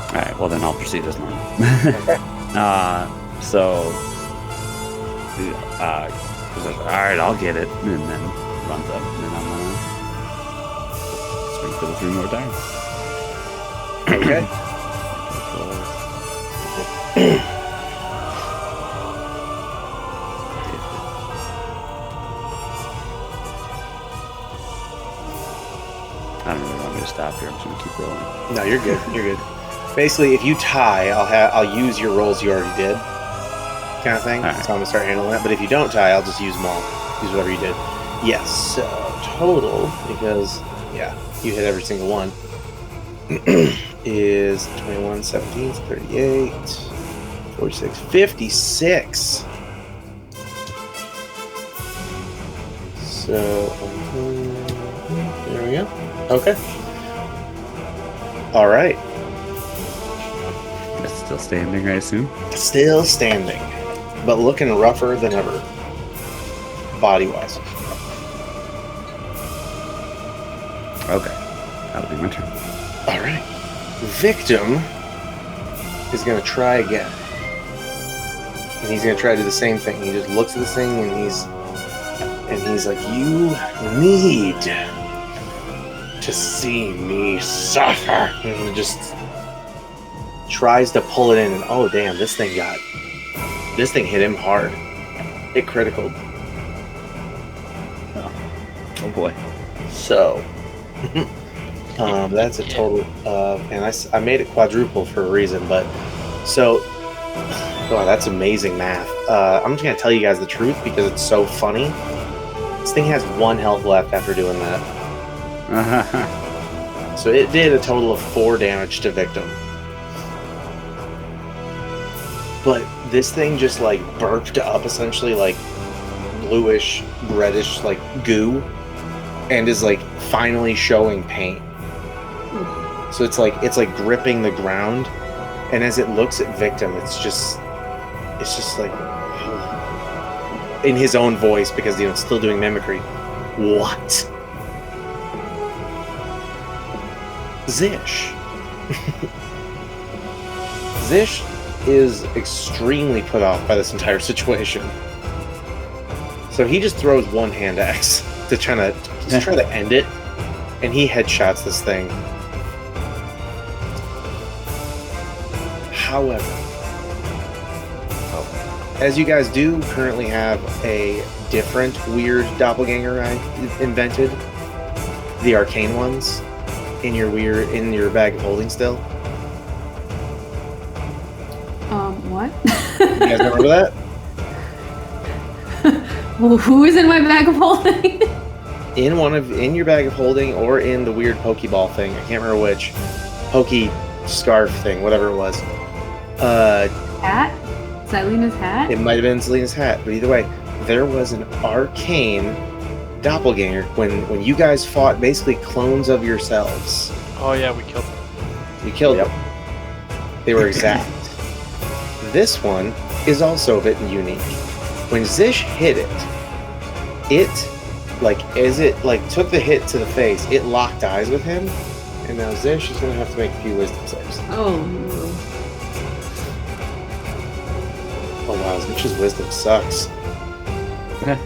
Speaker 4: Alright, well then I'll proceed as normal. Alright, I'll get it. And then runs up, and then I'm gonna swing for the 3 more times.
Speaker 2: Okay.
Speaker 4: I don't really want me to stop here. I'm just gonna keep rolling.
Speaker 2: No, you're good. You're good. Basically, if you tie, I'll use your rolls you already did, kind of thing.
Speaker 4: Right.
Speaker 2: So I'm gonna start handling that. But if you don't tie, I'll just use them all. Use whatever you did. Yes. So total, because yeah, you hit every single one, is 21, 17, 38, 46, 56. So there we go. Okay. All right.
Speaker 4: It's still standing, I assume.
Speaker 2: Still standing, but looking rougher than ever, body-wise.
Speaker 4: Okay. That'll be my turn.
Speaker 2: All right. Victim is going to try again. And he's going to try to do the same thing. He just looks at this thing and he's like, you need to see me suffer. And he just tries to pull it in, and oh damn, this thing hit him hard. It critical.
Speaker 4: Oh boy.
Speaker 2: So that's a total and I made it quadruple for a reason, but so wow, that's amazing math. I'm just gonna tell you guys the truth because it's so funny. This thing has 1 health left after doing that. So it did a total of 4 damage to Victim. But this thing just like burped up essentially like bluish, reddish like goo and is like finally showing pain. So it's like gripping the ground, and as it looks at Victim, it's just like in his own voice because it's still doing mimicry. What? Zish. Zish is extremely put off by this entire situation. So he just throws one hand axe to try to end it, and he headshots this thing. However, as you guys do currently have a different weird doppelganger I invented, the arcane ones, in your bag of holding still.
Speaker 3: What?
Speaker 2: You guys remember that?
Speaker 3: Well, who is in my bag of holding?
Speaker 2: In your bag of holding, or in the weird Pokeball thing. I can't remember which. Pokey scarf thing, whatever it was.
Speaker 3: Hat? Selena's hat?
Speaker 2: It might have been Selena's hat, but either way, there was an arcane doppelganger when you guys fought basically clones of yourselves.
Speaker 1: Oh yeah, we killed them.
Speaker 2: You killed them. They were exact. this one is also a bit unique. When Zish hit it, as it took the hit to the face, it locked eyes with him, and now Zish is gonna have to make a few wisdom saves.
Speaker 3: Oh no.
Speaker 2: Oh wow, Zish's wisdom sucks.
Speaker 4: Okay.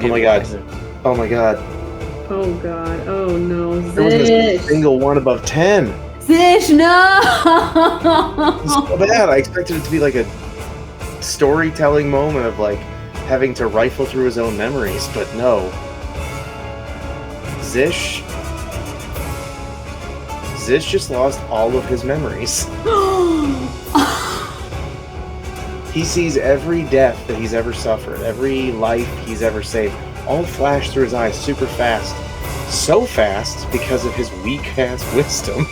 Speaker 2: Oh my god. Oh my god.
Speaker 5: Oh god. Oh no.
Speaker 2: There wasn't a
Speaker 5: Zish.
Speaker 2: single one above 10.
Speaker 3: Zish, no!
Speaker 2: It's so bad. I expected it to be like a storytelling moment of having to rifle through his own memories, but no. Zish just lost all of his memories. He sees every death that he's ever suffered, every life he's ever saved, all flash through his eyes super fast. So fast because of his weak-ass wisdom.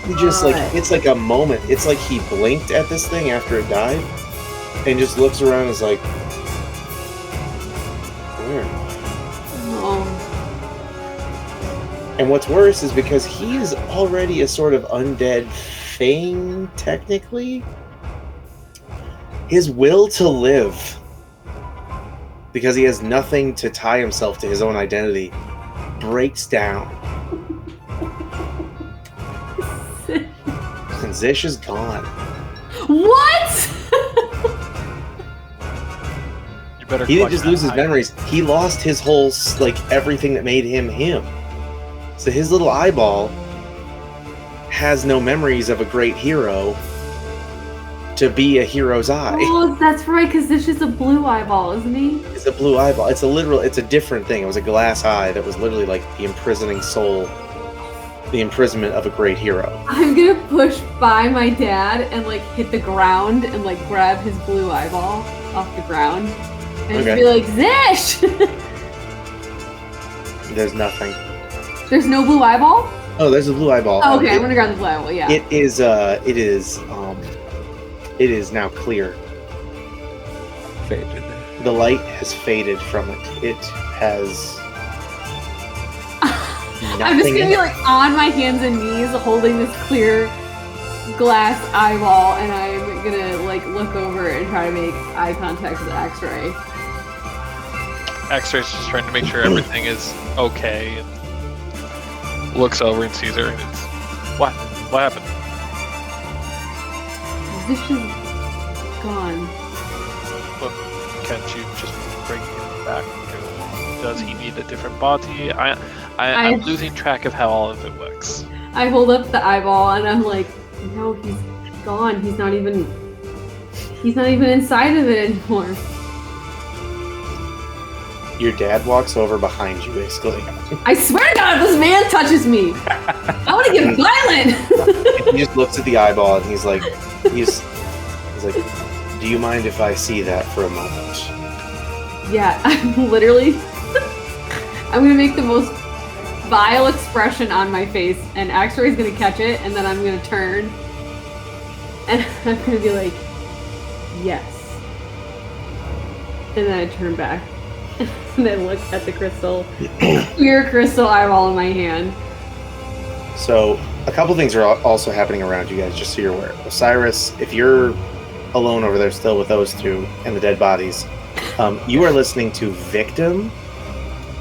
Speaker 2: He just it's like a moment. It's like he blinked at this thing after it died and just looks around and is like, where am I?
Speaker 3: Oh.
Speaker 2: And what's worse is because he is already a sort of undead thing, technically. His will to live, because he has nothing to tie himself to his own identity, breaks down. And Zish is gone.
Speaker 3: What?
Speaker 1: You better
Speaker 2: He didn't
Speaker 1: collect
Speaker 2: just
Speaker 1: that
Speaker 2: lose his
Speaker 1: eye.
Speaker 2: memories. He lost his whole, everything that made him him. So his little eyeball has no memories of a great hero to be a hero's eye.
Speaker 3: Oh, that's right, because Zish is a blue eyeball, isn't he?
Speaker 2: It's a blue eyeball. It's a different thing. It was a glass eye that was literally like the imprisoning soul, the imprisonment of a great hero.
Speaker 3: I'm gonna push by my dad and hit the ground and grab his blue eyeball off the ground and just be like, Zish!
Speaker 2: There's nothing.
Speaker 3: There's no blue eyeball?
Speaker 2: Oh, there's a blue eyeball.
Speaker 3: Oh, okay, I'm gonna grab the blue eyeball, yeah.
Speaker 2: It is now clear.
Speaker 4: Faded.
Speaker 2: The light has faded from it. It has
Speaker 3: I'm just
Speaker 2: nothing
Speaker 3: gonna
Speaker 2: in
Speaker 3: be
Speaker 2: it.
Speaker 3: on my hands and knees holding this clear glass eyeball, and I'm gonna look over and try to make eye contact with Axre.
Speaker 1: Axre's just trying to make sure everything is okay, and looks over and sees her, and it's what happened?
Speaker 3: Zish is gone.
Speaker 1: Look, can't you just bring him back? Does he need a different body? I'm losing track of how all of it works.
Speaker 3: I hold up the eyeball and I'm like, no, he's gone. He's not even inside of it anymore.
Speaker 2: Your dad walks over behind you, basically.
Speaker 3: I swear to God, if this man touches me, I want to get violent.
Speaker 2: He just looks at the eyeball and he's like, do you mind if I see that for a moment?
Speaker 3: Yeah, I'm gonna make the most vile expression on my face, and Axre is gonna catch it, and then I'm gonna turn, and I'm gonna be like, yes. And then I turn back, and I look at the crystal, clear crystal eyeball in my hand.
Speaker 2: So, a couple things are also happening around you guys, just so you're aware. Osiris, if you're alone over there still with those two and the dead bodies, you are listening to Victim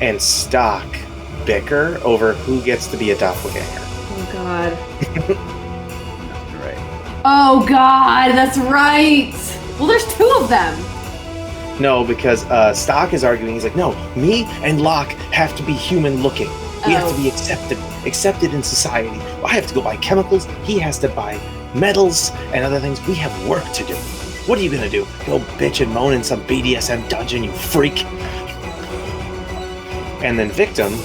Speaker 2: and Stock bicker over who gets to be a doppelganger.
Speaker 3: Oh God.
Speaker 4: Right.
Speaker 3: Oh God, that's right. Well, there's two of them.
Speaker 2: No, because Stock is arguing. He's like, no, me and Locke have to be human looking. We have to be accepted in society. I have to go buy chemicals. He has to buy metals and other things. We have work to do. What are you gonna do? Go bitch and moan in some BDSM dungeon, you freak. And then Victim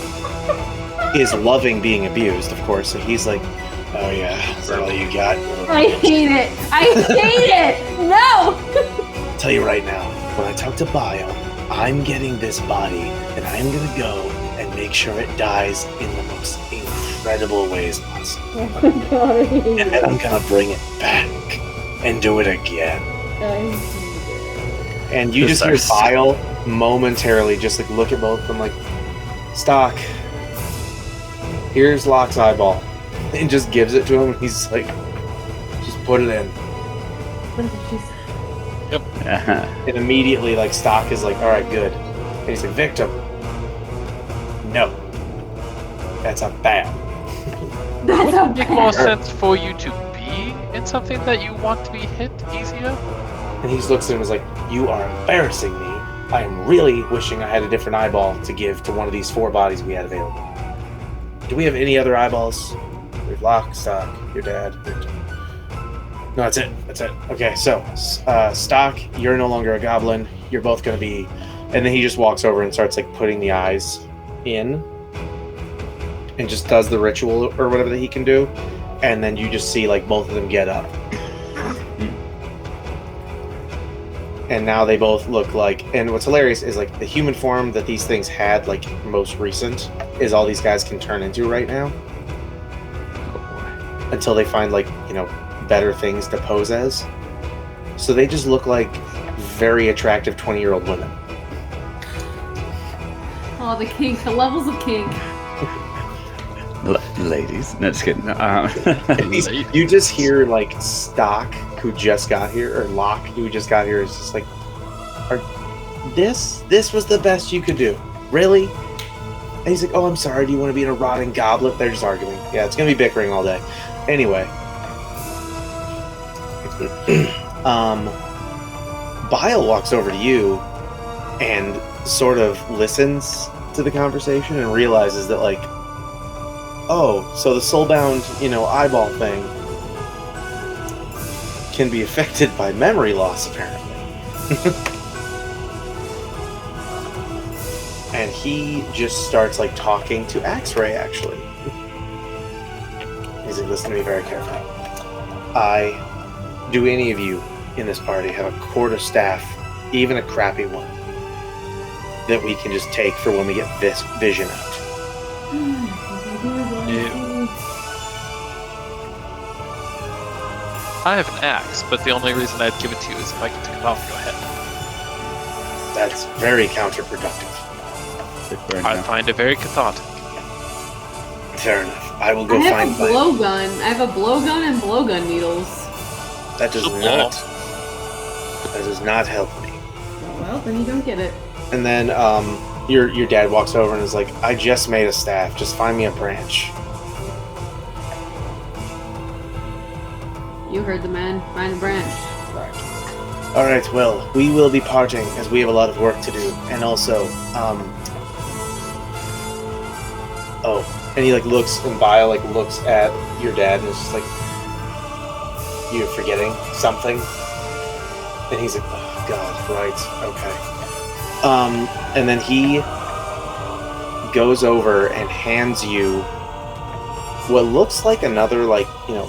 Speaker 2: is loving being abused, of course. So he's like, oh yeah, is that all you got?
Speaker 3: I hate it. I hate it. No.
Speaker 2: I'll tell you right now, when I talk to Bio, I'm getting this body, and I'm gonna go and make sure it dies in the most incredible ways possible.
Speaker 5: Oh my god.
Speaker 2: And then I'm gonna bring it back and do it again. And you just hear Bio momentarily just look at both of them like, Stock, here's Locke's eyeball. And just gives it to him. He's like, just put it in.
Speaker 3: What did she say?
Speaker 2: And immediately, like, Stock is like, all right, good. And he's like, victim. No. That's a bad.
Speaker 3: That's
Speaker 1: Would
Speaker 3: a
Speaker 1: it make more
Speaker 3: bad.
Speaker 1: sense for you to be in something that you want to be hit easier?
Speaker 2: And he just looks at him and is like, you are embarrassing me. I am really wishing I had a different eyeball to give to one of these 4 bodies we had available. Do we have any other eyeballs? We have Locke, Stock, your dad. No, that's it. That's it. Okay, so, Stock, you're no longer a goblin. You're both going to be... And then he just walks over and starts, like, putting the eyes in. And just does the ritual or whatever that he can do. And then you just see, like, both of them get up. And now they both look like... And what's hilarious is, like, the human form that these things had, like, most recent, is all these guys can turn into right now. Until they find, like, you know, better things to pose as. So they just look like very attractive 20-year-old women.
Speaker 3: Oh, the kink, the levels of kink.
Speaker 4: Ladies. No, just kidding.
Speaker 2: You just hear, like, Stock, who just got here, or Locke, who just got here, is just like, this was the best you could do. Really? And he's like, oh, I'm sorry, do you want to be in a rotting goblet? They're just arguing. Yeah, it's going to be bickering all day. Anyway. Bile walks over to you and sort of listens to the conversation and realizes that, like, oh, so the soulbound, you know, eyeball thing can be affected by memory loss, apparently. And he just starts, like, talking to Axre, actually. He's like, listen to me very carefully. Do any of you in this party have a quarter staff, even a crappy one, that we can just take for when we get this vision out?
Speaker 1: I have an axe, but the only reason I'd give it to you is if I can take it off your head.
Speaker 2: That's very counterproductive.
Speaker 1: I find it very cathartic.
Speaker 2: Fair enough. I will go
Speaker 3: I
Speaker 2: find
Speaker 3: have a blowgun. I have a blowgun and blowgun needles.
Speaker 2: That does not help me.
Speaker 3: Well, then you don't get it.
Speaker 2: And then your dad walks over and is like, I just made a staff. Just find me a branch.
Speaker 3: You heard the man. Find a branch.
Speaker 2: All right, well, we will be parting as we have a lot of work to do. And also, oh, and he, like, looks, and Bile, like, looks at your dad and is just like, you're forgetting something? And he's like, oh, God, right, okay. And then he goes over and hands you what looks like another, like, you know,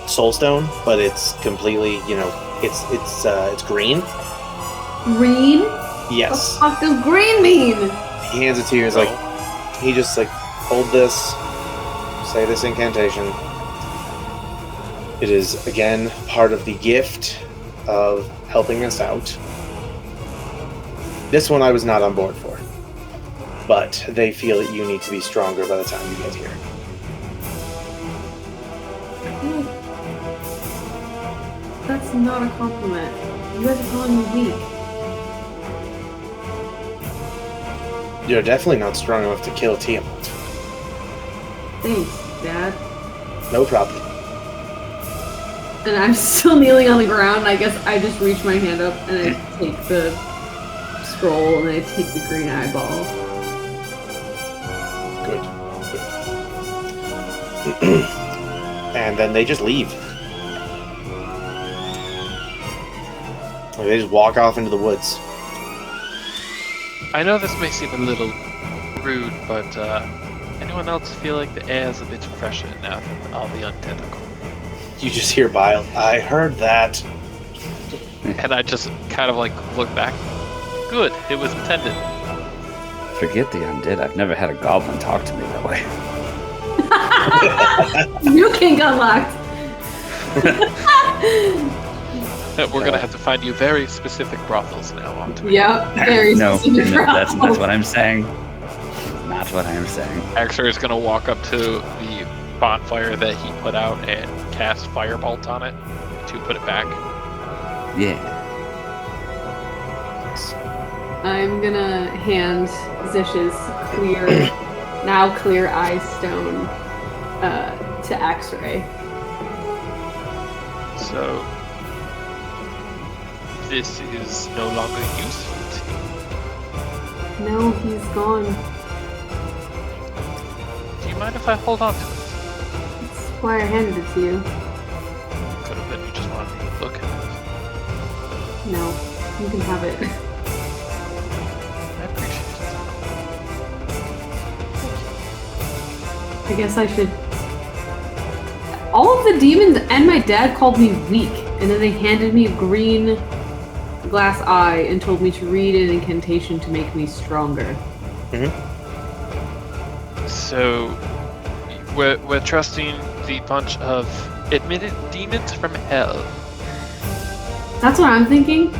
Speaker 2: soulstone, but it's completely, you know, it's green.
Speaker 3: Green?
Speaker 2: Yes.
Speaker 3: What the fuck does green mean?
Speaker 2: He hands it to you. He's like, he just like, hold this, say this incantation. It is again part of the gift of helping us out. This one I was not on board for, but they feel that you need to be stronger by the time you get here.
Speaker 3: That's not a compliment. You guys are calling me weak.
Speaker 2: You're definitely not strong enough to kill Tiamat.
Speaker 3: Thanks, Dad.
Speaker 2: No problem.
Speaker 3: And I'm still kneeling on the ground. I guess I just reach my hand up and I take the scroll and I take the green eyeball.
Speaker 2: Good. And then they just leave. They just walk off into the woods.
Speaker 1: I know this may seem a little rude, but anyone else feel like the air is a bit fresher now that all the undead are gone?
Speaker 2: You just hear Bile. I heard that.
Speaker 1: And I just kind of like look back. Good, it was intended.
Speaker 4: Forget the undead. I've never had a goblin talk to me that way.
Speaker 3: New king unlocked.
Speaker 1: We're gonna have to find you very specific brothels now, aren't we?
Speaker 3: Yep, very
Speaker 4: No,
Speaker 3: specific
Speaker 4: that's
Speaker 3: brothels.
Speaker 4: what I'm saying. Not what I am saying.
Speaker 1: Axre is gonna walk up to the bonfire that he put out and cast Firebolt on it to put it back.
Speaker 4: Yeah.
Speaker 3: I'm gonna hand Zish's clear eye stone to Axre.
Speaker 1: So this is no longer useful to you.
Speaker 3: No, he's gone.
Speaker 1: Do you mind if I hold on to it?
Speaker 3: That's why I handed it to you.
Speaker 1: Could have been you just wanted me to look at it.
Speaker 3: No, you can have it.
Speaker 1: I appreciate it.
Speaker 3: I guess I should. All of the demons and my dad called me weak, and then they handed me a green glass eye and told me to read an incantation to make me stronger.
Speaker 1: So we're trusting the bunch of admitted demons from hell.
Speaker 3: That's what I'm thinking.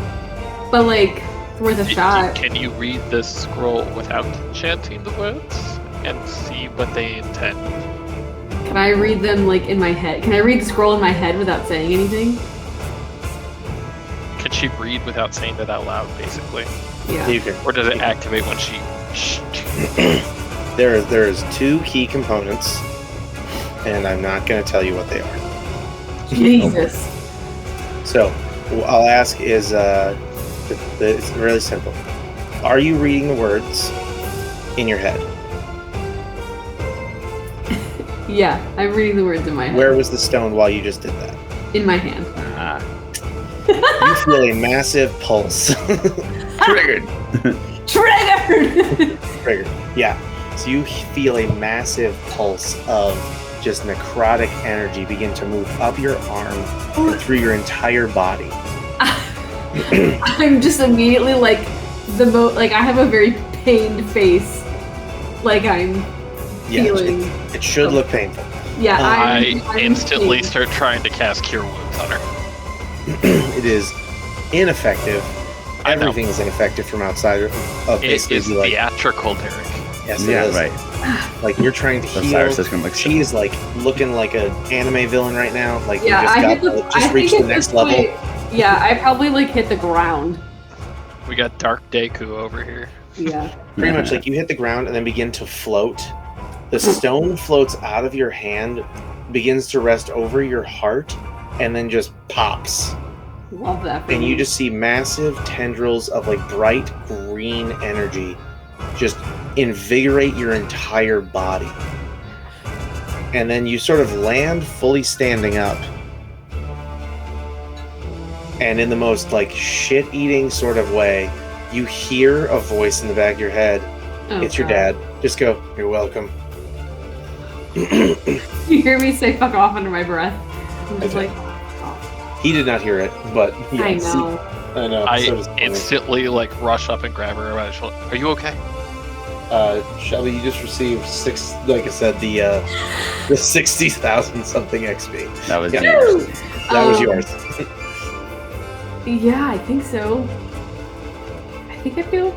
Speaker 3: But like, worth a shot.
Speaker 1: Can you read the scroll without chanting the words and see what they intend?
Speaker 3: Can I read them like in my head? Can I read the scroll in my head without saying anything?
Speaker 1: Can she read without saying it out loud, basically?
Speaker 3: Yeah.
Speaker 2: You can.
Speaker 1: Or does it activate when she...
Speaker 2: There's two key components, and I'm not going to tell you what they are.
Speaker 3: Jesus.
Speaker 2: So, what I'll ask is, it's really simple. Are you reading the words in your head?
Speaker 3: Yeah, I'm reading the words in my head.
Speaker 2: Where was the stone while you just did that?
Speaker 3: In my hand.
Speaker 2: You feel a massive pulse.
Speaker 4: Triggered.
Speaker 3: Triggered!
Speaker 2: Triggered. Yeah. So you feel a massive pulse of just necrotic energy begin to move up your arm and through your entire body.
Speaker 3: I'm just immediately like I have a very pained face. Like I'm feeling.
Speaker 2: It should look painful.
Speaker 3: Yeah,
Speaker 1: I
Speaker 3: I'm
Speaker 1: instantly
Speaker 3: pained.
Speaker 1: start trying to cast Cure Wounds on her.
Speaker 2: It is ineffective.
Speaker 1: I know.
Speaker 2: Everything is ineffective from outside of
Speaker 1: It
Speaker 2: basically
Speaker 1: is
Speaker 2: like,
Speaker 1: theatrical, Derek.
Speaker 2: yes, it
Speaker 4: Yeah,
Speaker 2: is.
Speaker 4: right.
Speaker 2: Like you're trying to heal.
Speaker 4: Osiris is gonna look
Speaker 2: She is like looking like an anime villain right now. Like
Speaker 3: Yeah, I hit
Speaker 2: you just reached the next level.
Speaker 3: Yeah, I probably like hit the ground.
Speaker 1: We got Dark Deku over here.
Speaker 3: Yeah.
Speaker 2: Pretty much like you hit the ground and then begin to float. The stone floats out of your hand, begins to rest over your heart, and then just pops.
Speaker 3: Love that.
Speaker 2: And you just see massive tendrils of like bright green energy just invigorate your entire body. And then you sort of land fully standing up. And in the most like shit-eating sort of way, you hear a voice in the back of your head. It's your dad. Just go, "You're welcome."
Speaker 3: You hear me say "fuck off" under my breath. I'm just
Speaker 2: Okay.
Speaker 3: like,
Speaker 2: He did not hear it, but yes.
Speaker 3: I know.
Speaker 2: I know.
Speaker 1: I
Speaker 2: so does Tony.
Speaker 1: instantly like rush up and grab her by the shoulder. Are you okay?
Speaker 2: Shelby, you just received like I said, the 60,000 something XP.
Speaker 4: That was
Speaker 2: Yeah.
Speaker 4: yours.
Speaker 2: That was yours.
Speaker 3: Yeah, I think so. I think I feel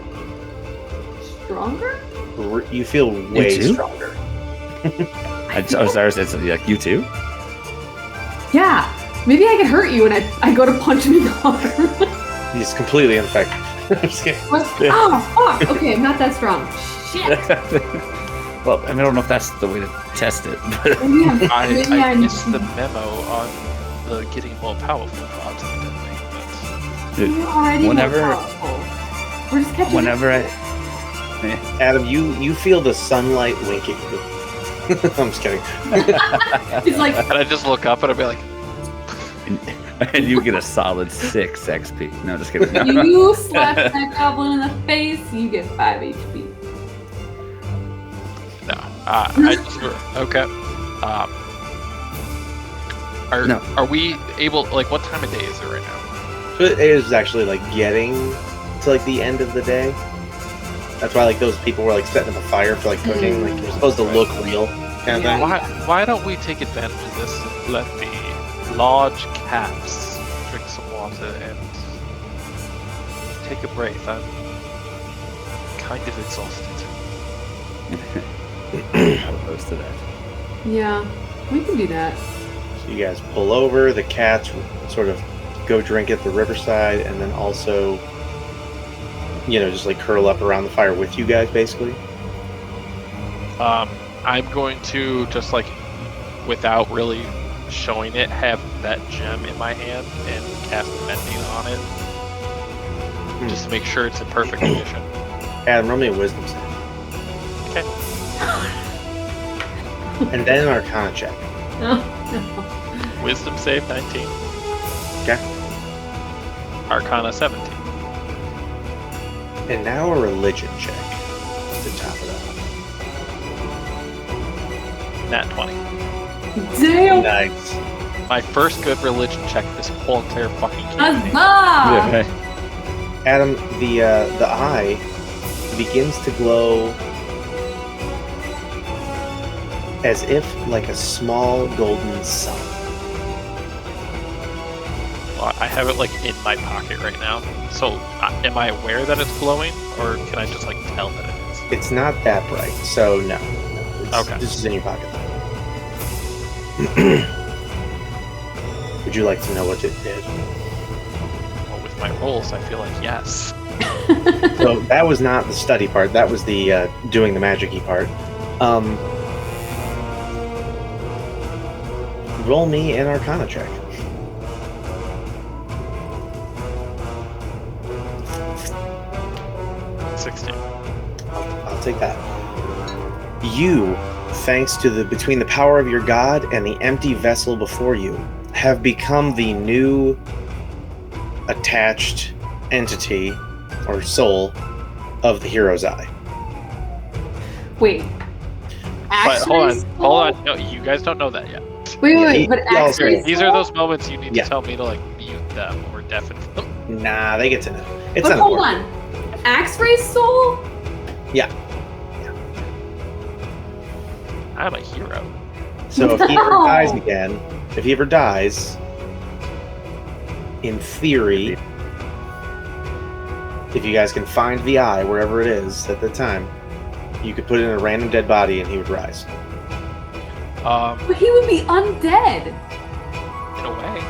Speaker 3: stronger.
Speaker 2: You feel way
Speaker 4: too?
Speaker 2: stronger.
Speaker 4: Osiris, it's like you too?
Speaker 3: Yeah. Maybe I can hurt you and I go to punch him in the arm.
Speaker 2: He's completely ineffective. I'm just kidding.
Speaker 3: What? Oh, fuck. Okay, I'm not that strong. Shit.
Speaker 4: Well, I don't know if that's the way to test it. But
Speaker 3: Maybe
Speaker 1: I
Speaker 3: I'm
Speaker 1: missed the memo on the getting more powerful part of the thing.
Speaker 3: You're already
Speaker 4: whenever-
Speaker 3: more powerful. We're just catching
Speaker 4: whenever
Speaker 3: up.
Speaker 2: Adam, you feel the sunlight wink at you. I'm just kidding.
Speaker 3: It's like,
Speaker 1: And I just look up and I'll be like,
Speaker 4: and you get a solid 6 XP. No, just kidding. No.
Speaker 3: you slap that goblin in the face, you get 5 HP.
Speaker 1: no. I just okay.
Speaker 4: No.
Speaker 1: Are we able? Like, what time of day is it right now?
Speaker 2: So it is actually like getting to like the end of the day. That's why like those people were like setting up a fire for like cooking. Like you're supposed to look real kind of
Speaker 3: Yeah.
Speaker 2: thing.
Speaker 1: Why don't we take advantage of this and let the large cats drink some water and take a break? I'm kind of exhausted.
Speaker 4: I'm opposed to that.
Speaker 3: Yeah. We can do that.
Speaker 2: So you guys pull over. The cats sort of go drink at the riverside, and then also, just like curl up around the fire with you guys, basically.
Speaker 1: I'm going to just like, without really showing it, have that gem in my hand and cast mending on it, just to make sure it's in perfect condition.
Speaker 2: Adam, roll me a wisdom save.
Speaker 1: Okay.
Speaker 2: And then an Arcana check.
Speaker 3: No.
Speaker 1: Wisdom save 19.
Speaker 2: Okay.
Speaker 1: Arcana 17.
Speaker 2: And now a religion check to top it up.
Speaker 1: Nat 20.
Speaker 3: Damn.
Speaker 2: Nice.
Speaker 1: My first good religion check this whole entire fucking campaign.
Speaker 3: Huzzah!
Speaker 2: Adam, the eye begins to glow as if like a small golden sun.
Speaker 1: Well, I have it like in my pocket right now. So am I aware that it's glowing, or can I just like tell that it is?
Speaker 2: It's not that bright, so no.
Speaker 1: Okay.
Speaker 2: This is in your pocket. Would you like to know what it did?
Speaker 1: Well, with my rolls, I feel like yes.
Speaker 2: So that was not the study part. That was the doing the magic-y part. Roll me an Arcana check. I'll take that. You, thanks to between the power of your god and the empty vessel before you, have become the new attached entity or soul of the hero's eye.
Speaker 3: Wait.
Speaker 1: But hold on. No, you guys don't know that yet.
Speaker 3: Wait. But
Speaker 2: Yeah,
Speaker 3: Axre's
Speaker 1: These
Speaker 3: soul?
Speaker 1: are those moments you need
Speaker 2: Yeah.
Speaker 1: to tell me to like mute them or deafen them.
Speaker 2: Nah, they get to know. It's
Speaker 3: But
Speaker 2: not
Speaker 3: hold
Speaker 2: important.
Speaker 3: on. Axre's soul?
Speaker 2: Yeah.
Speaker 1: I'm a hero.
Speaker 2: So if he ever
Speaker 3: No.
Speaker 2: dies again, in theory, if you guys can find the eye wherever it is at the time, you could put it in a random dead body and he would rise.
Speaker 3: But he would be undead.
Speaker 1: In a way.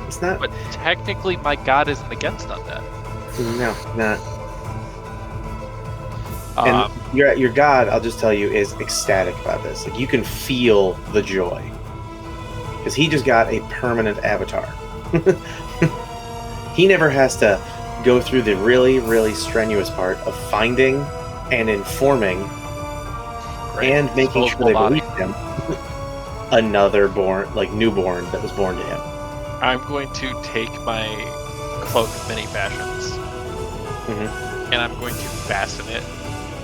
Speaker 2: It's not.
Speaker 1: But technically, my god isn't against undead.
Speaker 2: No, not. And your god, I'll just tell you, is ecstatic about this. Like, you can feel the joy. Because he just got a permanent avatar. He never has to go through the really, really strenuous part of finding and informing
Speaker 1: Great.
Speaker 2: and making sure they
Speaker 1: Disposable body.
Speaker 2: release him another newborn that was born to him.
Speaker 1: I'm going to take my cloak of many fashions,
Speaker 2: Mhm.
Speaker 1: and I'm going to fasten it.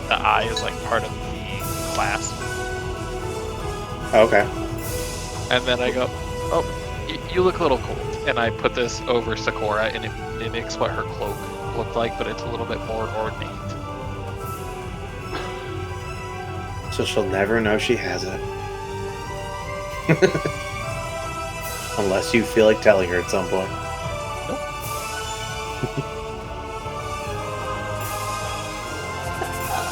Speaker 1: The eye is like part of the clasp,
Speaker 2: Okay.
Speaker 1: and then I go, "Oh, you look a little cold." And I put this over Sikora, and it mimics what her cloak looked like, but it's a little bit more ornate.
Speaker 2: So she'll never know she has it. Unless you feel like telling her at some point.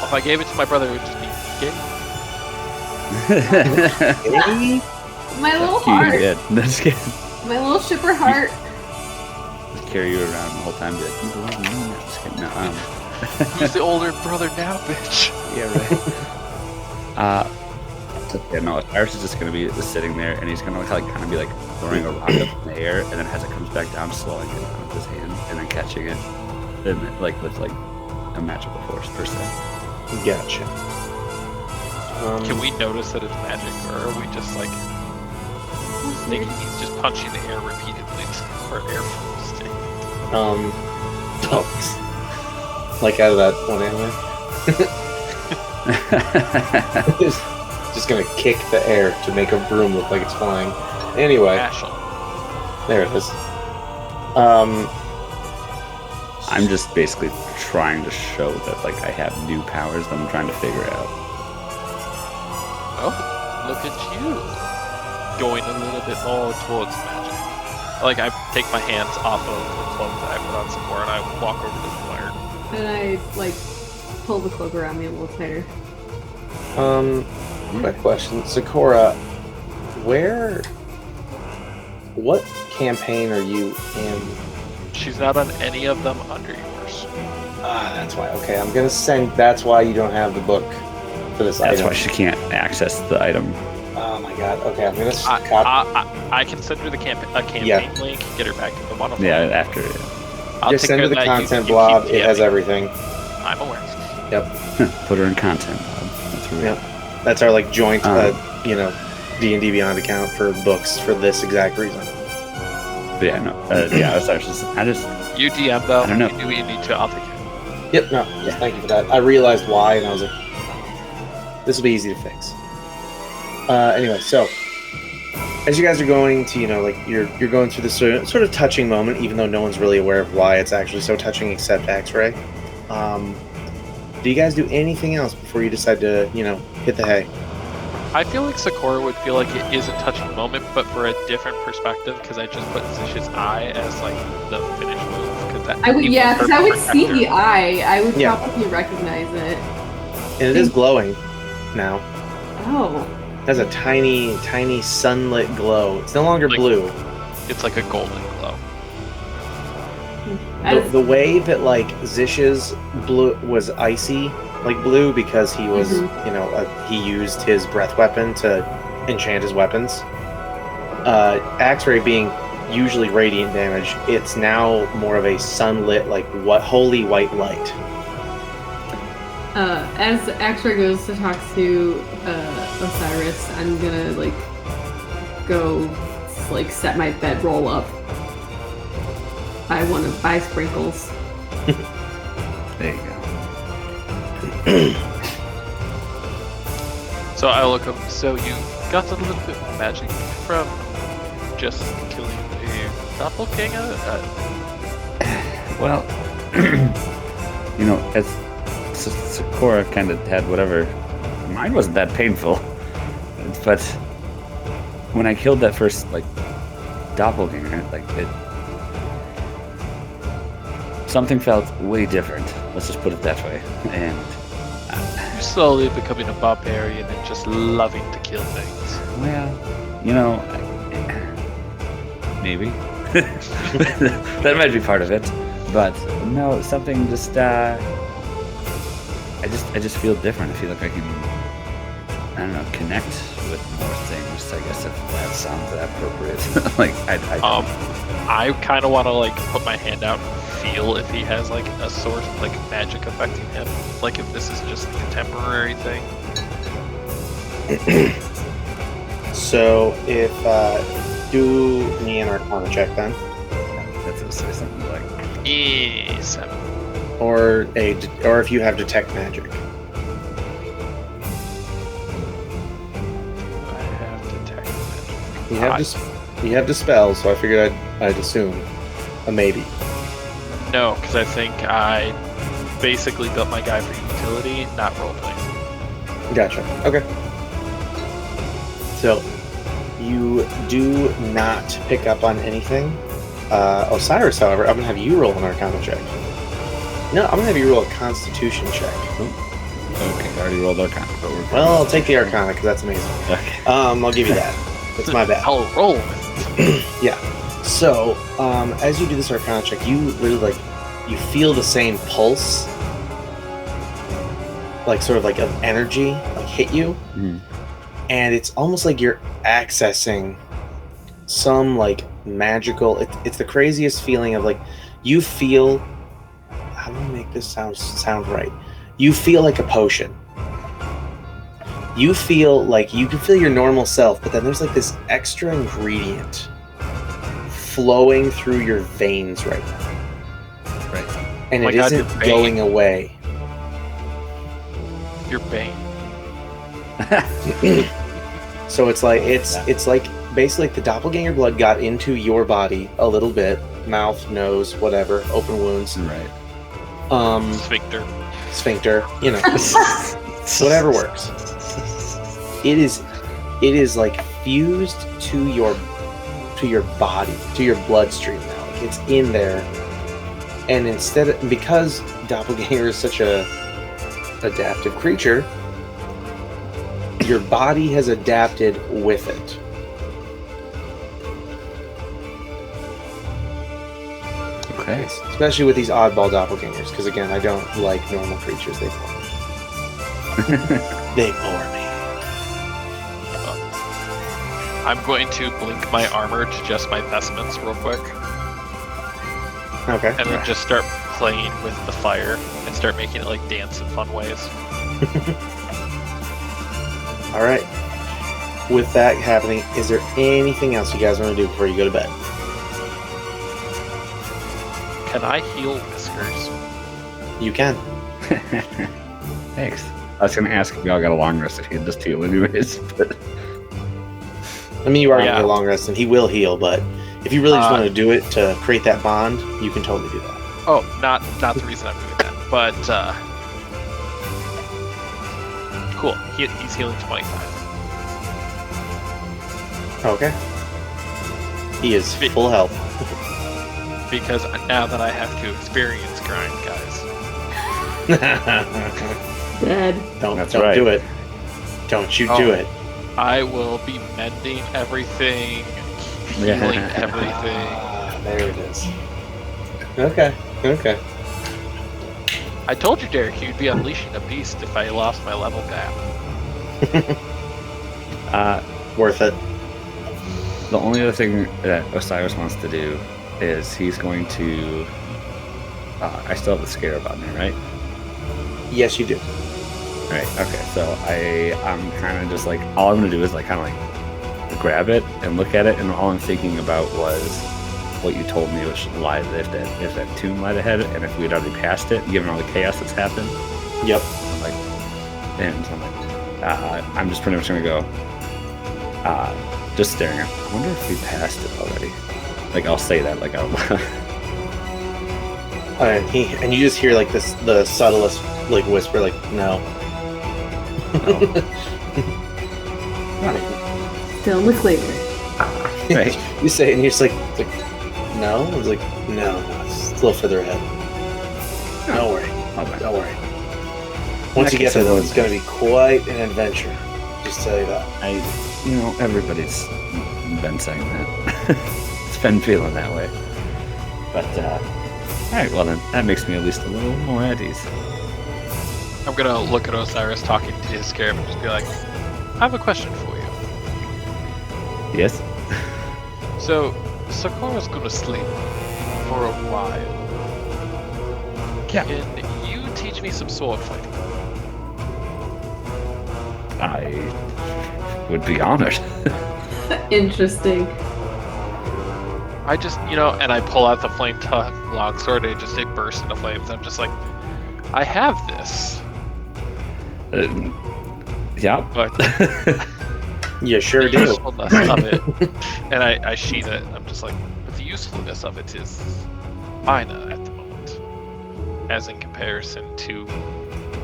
Speaker 1: If I gave it to my brother, it would just be gay.
Speaker 3: My little
Speaker 4: You
Speaker 3: heart.
Speaker 4: did. That's good.
Speaker 3: My little shipper heart.
Speaker 4: Just carry you around the whole time. Be like, "You belong to me." No, just kidding. No,
Speaker 1: Who's the older brother now, bitch?
Speaker 4: yeah, right. Yeah, no, Osiris is just gonna be sitting there, and he's gonna kind of be like throwing a rock up in the air, and then as it comes back down, slowing it out with his hand, and then catching it, and like with like a magical force per se.
Speaker 2: Gotcha.
Speaker 1: Can we notice that it's magic, or are we just like thinking he's just punching the air repeatedly for air force?
Speaker 2: Like out of that one anime. Just gonna kick the air to make a broom look like it's flying. Anyway,
Speaker 1: Ashel.
Speaker 2: there it is.
Speaker 4: I'm just basically trying to show that like I have new powers that I'm trying to figure out.
Speaker 1: Oh, look at you. Going a little bit more towards magic. Like, I take my hands off of the cloak that I put on Sikora, and I walk over to the fire.
Speaker 3: And I, pull the cloak around me a little tighter.
Speaker 2: Quick question. Sikora, what campaign are you in?
Speaker 1: She's not on any of them under yours.
Speaker 2: That's why. Okay, I'm gonna send. That's why you don't have the book for this
Speaker 4: That's
Speaker 2: item.
Speaker 4: why she can't access the item.
Speaker 2: Oh my god. Okay, I'm gonna.
Speaker 1: I can send her the campaign link, get her back into one of them.
Speaker 4: Yeah, after.
Speaker 1: I'll
Speaker 2: Just
Speaker 1: take
Speaker 2: send
Speaker 1: care
Speaker 2: her the
Speaker 1: of that.
Speaker 2: content
Speaker 1: You
Speaker 2: blob.
Speaker 1: keep
Speaker 2: It has
Speaker 1: DMing.
Speaker 2: everything.
Speaker 1: I'm aware.
Speaker 2: Yep.
Speaker 4: Put her in content. That's weird.
Speaker 2: Yep. That's our like joint, D&D Beyond account for books for this exact reason.
Speaker 4: But yeah, no. Yeah, I just.
Speaker 1: You DM though.
Speaker 4: I don't know.
Speaker 1: You do what you need to. I'll take it.
Speaker 2: Yep. No. Yeah. Thank you for that. I realized why, and I was like, this will be easy to fix. Anyway, so as you guys are going to, you're going through this sort of touching moment, even though no one's really aware of why it's actually so touching, except Axre. Do you guys do anything else before you decide to, hit the hay?
Speaker 1: I feel like Sikora would feel like it is a touching moment, but for a different perspective, because I just put Zish's eye as like the finish move.
Speaker 3: Because I would see the eye. I would
Speaker 2: Yeah.
Speaker 3: probably recognize it.
Speaker 2: And it is glowing now.
Speaker 3: Oh.
Speaker 2: It has a tiny, tiny sunlit glow. It's no longer
Speaker 1: Like-
Speaker 2: blue.
Speaker 1: It's like a golden glow.
Speaker 2: The way that like Zish's blue was icy, like blue, because he was, he used his breath weapon to enchant his weapons. Axre being usually radiant damage, it's now more of a sunlit, like holy white light.
Speaker 3: As Axre goes to talk to Osiris, I'm gonna go set my bedroll up. I want to buy sprinkles.
Speaker 4: There you go.
Speaker 1: So I look up. So you got a little bit of magic from just killing a doppelganger?
Speaker 4: Well, as Sikora kind of had whatever. Mine wasn't that painful, but when I killed that first doppelganger, something felt way different. Let's just put it that way. And
Speaker 1: You're slowly becoming a barbarian and just loving to kill things.
Speaker 4: well, maybe that might be part of it. But no, something just I just feel different. I feel like I can, I don't know, connect with more things. I guess if that sounds appropriate.
Speaker 1: I kind of want to put my hand out and feel if he has a source of magic affecting him. If this is just a temporary thing.
Speaker 2: So if do me an Arcana check then,
Speaker 4: That's what say something like.
Speaker 1: 7.
Speaker 2: or if you have detect magic.
Speaker 1: I have detect magic.
Speaker 2: You have dispel, so I figured I'd assume a maybe.
Speaker 1: No, because I think I basically built my guy for utility, not roleplay.
Speaker 2: Gotcha. Okay. So you do not pick up on anything. Osiris, however, I'm gonna have you roll an Arcana check. No, I'm gonna have you roll a Constitution check.
Speaker 4: Okay, I already rolled Arcana, but we're
Speaker 2: Well, I'll take the Arcana because that's amazing.
Speaker 4: okay.
Speaker 2: I'll give you that. It's my bad.
Speaker 1: I'll roll with it.
Speaker 2: Yeah. So, as you do this Arcana check, you really you feel the same pulse, of energy, hit you, and it's almost like you're accessing some magical. It's the craziest feeling of you feel. How do I make this sound right? You feel like a potion. You feel you can feel your normal self, but then there's this extra ingredient flowing through your veins right now.
Speaker 4: Right.
Speaker 2: And it
Speaker 1: God,
Speaker 2: isn't
Speaker 1: your
Speaker 2: going
Speaker 1: vein.
Speaker 2: away.
Speaker 1: Your bane.
Speaker 2: So it's basically the doppelganger blood got into your body a little bit, mouth, nose, whatever, open wounds,
Speaker 4: Right.
Speaker 1: Sphincter.
Speaker 2: whatever works. It is fused to your body, to your bloodstream now. It's in there, and because doppelganger is such a adaptive creature, your body has adapted with it.
Speaker 4: Okay.
Speaker 2: Especially with these oddball doppelgangers, because again, I don't like normal creatures. They bore me. They bore me.
Speaker 1: I'm going to blink my armor to just my vestments real quick,
Speaker 2: Okay.
Speaker 1: and then just start playing with the fire and start making it like dance in fun ways.
Speaker 2: All right. With that happening, is there anything else you guys want to do before you go to bed?
Speaker 1: Can I heal Whiskers?
Speaker 2: You can.
Speaker 4: Thanks. I was going to ask if y'all got a long rest if he had just heal anyways. But...
Speaker 2: I mean, you are
Speaker 1: Yeah.
Speaker 2: going to long rest, and he will heal, but if you really just want to do it to create that bond, you can totally do that.
Speaker 1: Oh, not the reason I'm doing that, but cool. He's healing 25.
Speaker 2: Okay. He is full health.
Speaker 1: Because now that I have to experience grind, guys,
Speaker 5: Dead.
Speaker 2: Don't
Speaker 4: That's
Speaker 2: don't
Speaker 4: right.
Speaker 2: do it. Don't you do
Speaker 1: Oh.
Speaker 2: it.
Speaker 1: I will be mending everything,
Speaker 4: Yeah.
Speaker 1: healing everything.
Speaker 2: There it is. Okay. Okay.
Speaker 1: I told you, Derek, you'd be unleashing a beast if I lost my level gap.
Speaker 2: Worth it.
Speaker 4: The only other thing that Osiris wants to do is he's going to. I still have the scarab on there, right?
Speaker 2: Yes, you do.
Speaker 4: Right. Okay. So I'm kind of just like all I'm gonna do is like kind of like grab it and look at it, and all I'm thinking about was what you told me, which lied if that tomb lied ahead, and if we'd already passed it, given all the chaos that's happened.
Speaker 2: Yep.
Speaker 4: I'm like, and so I'm like, I'm just pretty much gonna go, just staring at. I wonder if we passed it already. Like I'll say that like out loud.
Speaker 2: And you just hear like the subtlest like whisper, like no.
Speaker 3: Still look later.
Speaker 4: Right.
Speaker 2: You say it and you're just like no. It's like no, it's a little further ahead. Don't worry.
Speaker 4: Okay.
Speaker 2: Don't worry. Once you get there, though, it's going to be quite an adventure. Just tell you that.
Speaker 4: Everybody's been saying that. It's been feeling that way. But, all right, well then, that makes me at least a little more at ease.
Speaker 1: I'm gonna look at Osiris talking to his scarab and just be like, I have a question for you.
Speaker 4: Yes?
Speaker 1: So, Sikora's gonna sleep for a while.
Speaker 4: Yeah.
Speaker 1: Can you teach me some sword fighting?
Speaker 4: I would be honored.
Speaker 3: Interesting.
Speaker 1: I just, and I pull out the flame tongue longsword and it bursts into flames. I'm just like, I have this,
Speaker 4: Yeah.
Speaker 1: but
Speaker 2: You sure
Speaker 1: the
Speaker 2: do.
Speaker 1: usefulness of it, and I sheath it. I'm just like, but the usefulness of it is minor at the moment, as in comparison to,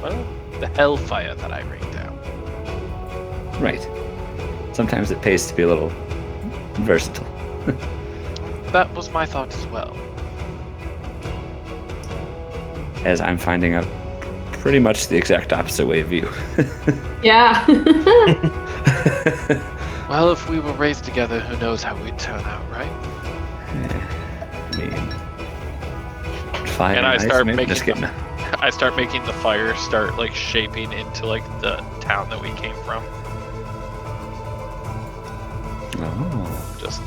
Speaker 1: well, the hellfire that I rain down.
Speaker 4: Right. Sometimes it pays to be a little versatile.
Speaker 1: That was my thought as well.
Speaker 4: As I'm finding out pretty much the exact opposite way of you.
Speaker 3: Yeah.
Speaker 1: Well, if we were raised together, who knows how we'd turn out, right?
Speaker 4: I mean, fire
Speaker 1: And I
Speaker 4: ice,
Speaker 1: start
Speaker 4: maybe?
Speaker 1: making
Speaker 4: Just kidding.
Speaker 1: I start making the fire start like shaping into like the town that we came from.
Speaker 4: Oh.
Speaker 1: Just,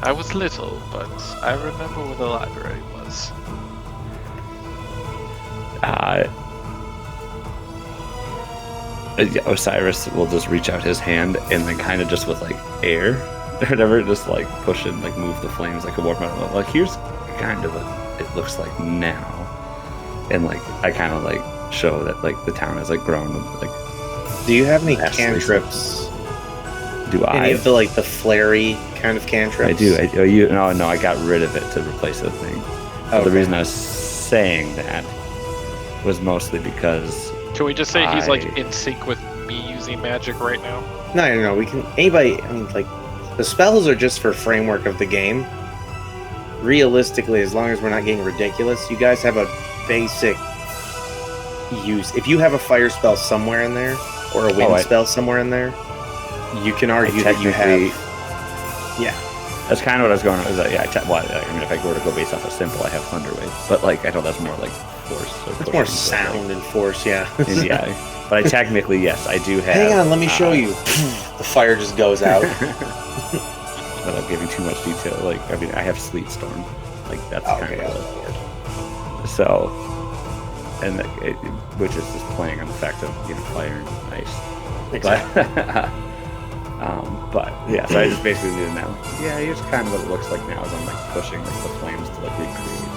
Speaker 1: I was little, but I remember where the library was.
Speaker 4: Osiris will just reach out his hand and then kind of just with like air or whatever, just like push it and like move the flames like a warp metal. Like here's kind of what it looks like now, and like I kind of like show that like the town has like grown. Like,
Speaker 2: Do you have any
Speaker 4: Vastly.
Speaker 2: cantrips?
Speaker 4: do
Speaker 2: Any
Speaker 4: I?
Speaker 2: of the like the flary kind of cantrips?
Speaker 4: I do. No, I got rid of it to replace the thing. But the
Speaker 2: Okay.
Speaker 4: reason I was saying that was mostly because
Speaker 1: Can we just say he's like
Speaker 4: I-
Speaker 1: in sync with me using magic right now?
Speaker 2: No. We can. Anybody. I mean, like, the spells are just for framework of the game. Realistically, as long as we're not getting ridiculous, you guys have a basic use. If you have a fire spell somewhere in there, or a wind
Speaker 4: I-
Speaker 2: spell somewhere in there, you can argue that you
Speaker 4: technically-
Speaker 2: have. Yeah.
Speaker 4: That's kind of what I was going on. Is that, I mean, if I were to go based off of simple, I have Thunder Wave. But, like, I know that's more like force. So
Speaker 2: It's more sound and force, yeah.
Speaker 4: Yeah. But I technically, yes, I do have...
Speaker 2: Hang on, let me show you. The fire just goes out.
Speaker 4: Without giving too much detail, like, I mean, I have Sleet Storm. Like, that's kind of the... So... And which is just playing on the fact of, fire and ice.
Speaker 2: Exactly.
Speaker 4: But yeah, so I just basically do it now. Yeah, here's kind of what it looks like now as I'm like pushing like the flames to like recreate.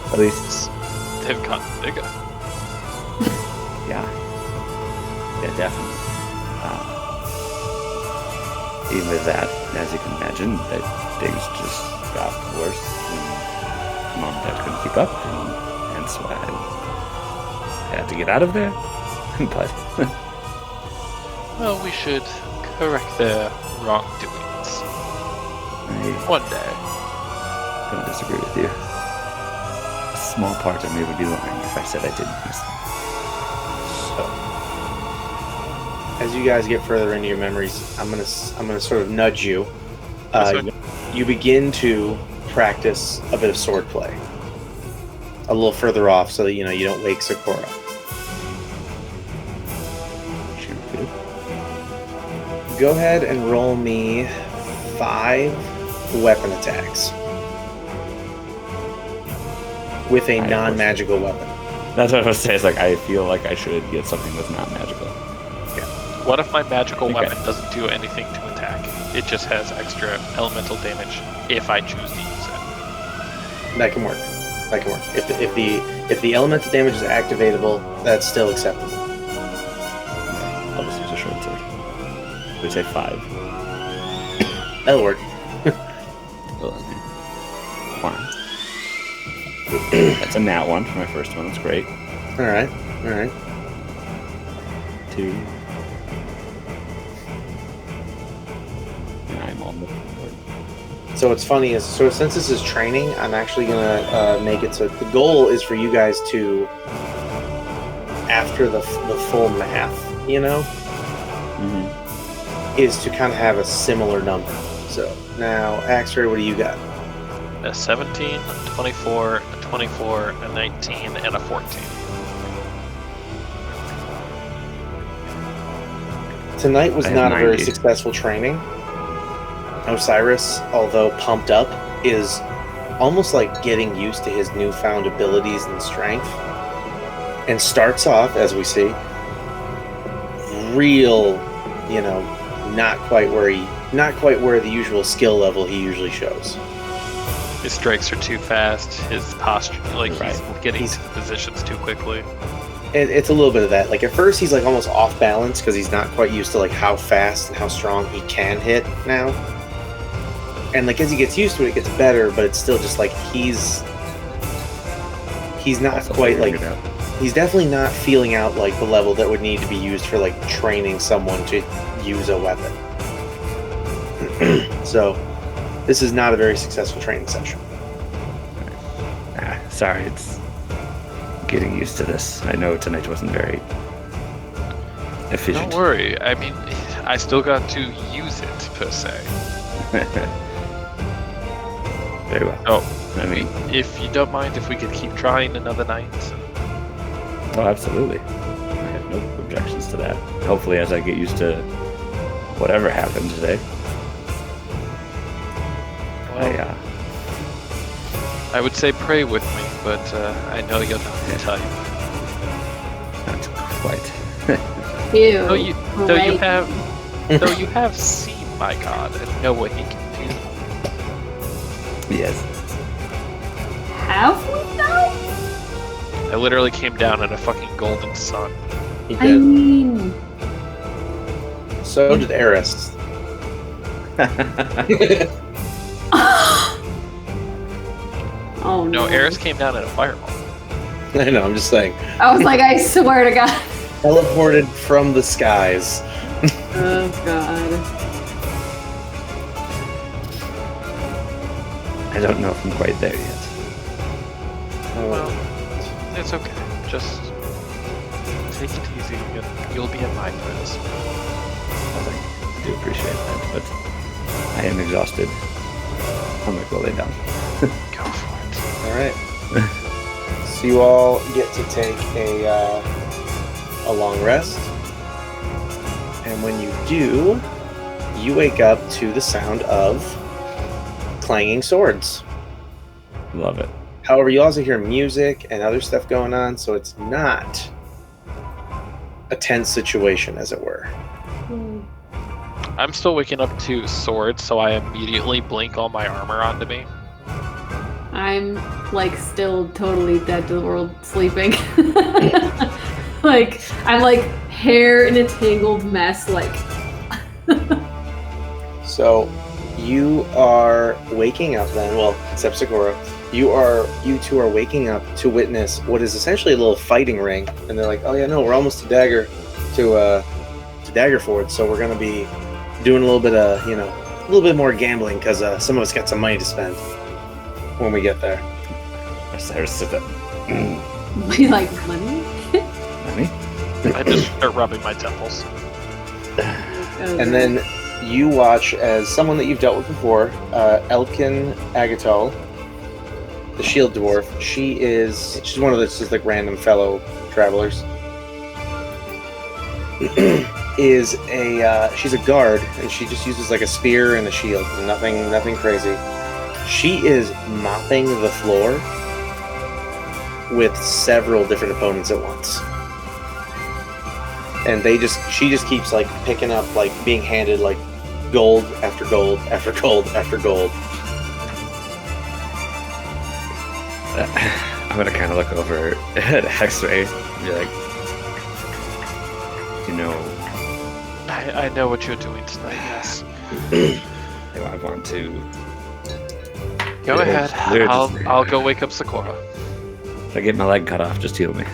Speaker 4: At least
Speaker 1: they've gotten bigger.
Speaker 4: Yeah, definitely. Even with that, as you can imagine, that things just got worse, and Mom and Dad couldn't keep up, and so I had to get out of there. But
Speaker 1: well, we should correct their wrongdoings. One day.
Speaker 4: I don't disagree with you. A small part of me would be lying if I said I didn't.
Speaker 2: So, as you guys get further into your memories, I'm gonna sort of nudge you. You begin to practice a bit of swordplay. A little further off, so that you don't wake Sikora. Go ahead and roll me 5 weapon attacks with a non-magical weapon.
Speaker 4: That's what I was saying. It's like I feel like I should get something that's not magical.
Speaker 1: Yeah. What if my magical weapon doesn't do anything to attack? It just has extra elemental damage if I choose to use it.
Speaker 2: That can work. If the elemental damage is activatable, that's still acceptable.
Speaker 4: I'll just use a short sword. We say 5.
Speaker 2: That'll work.
Speaker 4: Fine. That's a nat 1 for my first one. That's great.
Speaker 2: All right.
Speaker 4: 2. And I'm on the board.
Speaker 2: So what's funny is, since this is training, I'm actually gonna make it so the goal is for you guys to, after the full math, is to kind of have a similar number. So now, Axre, what do you got?
Speaker 1: A 17, a 24, a 24, a 19, and a 14.
Speaker 2: Tonight was not a very successful training. Osiris, although pumped up, is almost like getting used to his newfound abilities and strength, and starts off, as we see, real, not quite where the usual skill level he usually shows.
Speaker 1: His strikes are too fast. His posture, he's getting to the positions too quickly.
Speaker 2: It's a little bit of that. Like at first, he's like almost off balance because he's not quite used to like how fast and how strong he can hit now. And like as he gets used to it, it gets better. But it's still just like he's not quite like he's definitely not feeling out like the level that would need to be used for like training someone to use a weapon. So this is not a very successful training session.
Speaker 4: Sorry, it's getting used to this. I know tonight wasn't very efficient.
Speaker 1: Don't worry. I mean, I still got to use it, per se.
Speaker 4: Very well.
Speaker 1: Oh, I mean, if you don't mind if we could keep trying another night.
Speaker 4: Oh, absolutely. I have no objections to that. Hopefully, as I get used to whatever happened today.
Speaker 1: Well, I would say pray with me, but I know you're not the type.
Speaker 4: Not quite.
Speaker 3: Ew.
Speaker 1: Though you have seen my god and know what he can do.
Speaker 4: Yes.
Speaker 3: Have we though?
Speaker 1: I literally came down in a fucking golden sun.
Speaker 2: He
Speaker 3: I
Speaker 2: did.
Speaker 3: mean,
Speaker 2: So did Eris.
Speaker 3: oh
Speaker 1: No,
Speaker 3: no.
Speaker 1: Eris came down in a fireball.
Speaker 2: I know, I'm just saying.
Speaker 3: I was like, I swear to God.
Speaker 2: Teleported from the skies.
Speaker 3: Oh God.
Speaker 4: I don't know if I'm quite there yet.
Speaker 1: Well, it's okay. Just take it easy and you'll be in my prayers.
Speaker 4: I do appreciate that, but I am exhausted. I'm gonna go lay down.
Speaker 1: Go for it.
Speaker 2: All right. So you all get to take a long rest, and when you do, you wake up to the sound of clanging swords.
Speaker 4: Love it.
Speaker 2: However, you also hear music and other stuff going on, so it's not a tense situation, as it were.
Speaker 1: I'm still waking up to swords, so I immediately blink all my armor onto me.
Speaker 3: I'm like still totally dead to the world, sleeping. Like I'm like hair in a tangled mess. Like.
Speaker 2: So you are waking up then. Well, except Sikora, you two are waking up to witness what is essentially a little fighting ring, and they're like, "Oh yeah, no, we're almost to Daggerford, so we're gonna be doing a little bit of a little bit more gambling because some of us got some money to spend when we get there."
Speaker 4: Osiris sit up.
Speaker 3: We like money.
Speaker 4: Money?
Speaker 1: I just start rubbing my temples.
Speaker 2: And then you watch as someone that you've dealt with before, Elkin Agatal, the shield dwarf. She's one of those just like random fellow travelers. She's a guard, and she just uses like a spear and a shield. Nothing crazy. She is mopping the floor with several different opponents at once. And she just keeps like picking up, like being handed like gold after gold after gold after gold.
Speaker 4: I'm gonna kind of look over at Axre and be like,
Speaker 1: I know what you're doing tonight, yes.
Speaker 4: I want to.
Speaker 1: Go ahead. I'll go wake up Sikora.
Speaker 4: If I get my leg cut off, just heal me.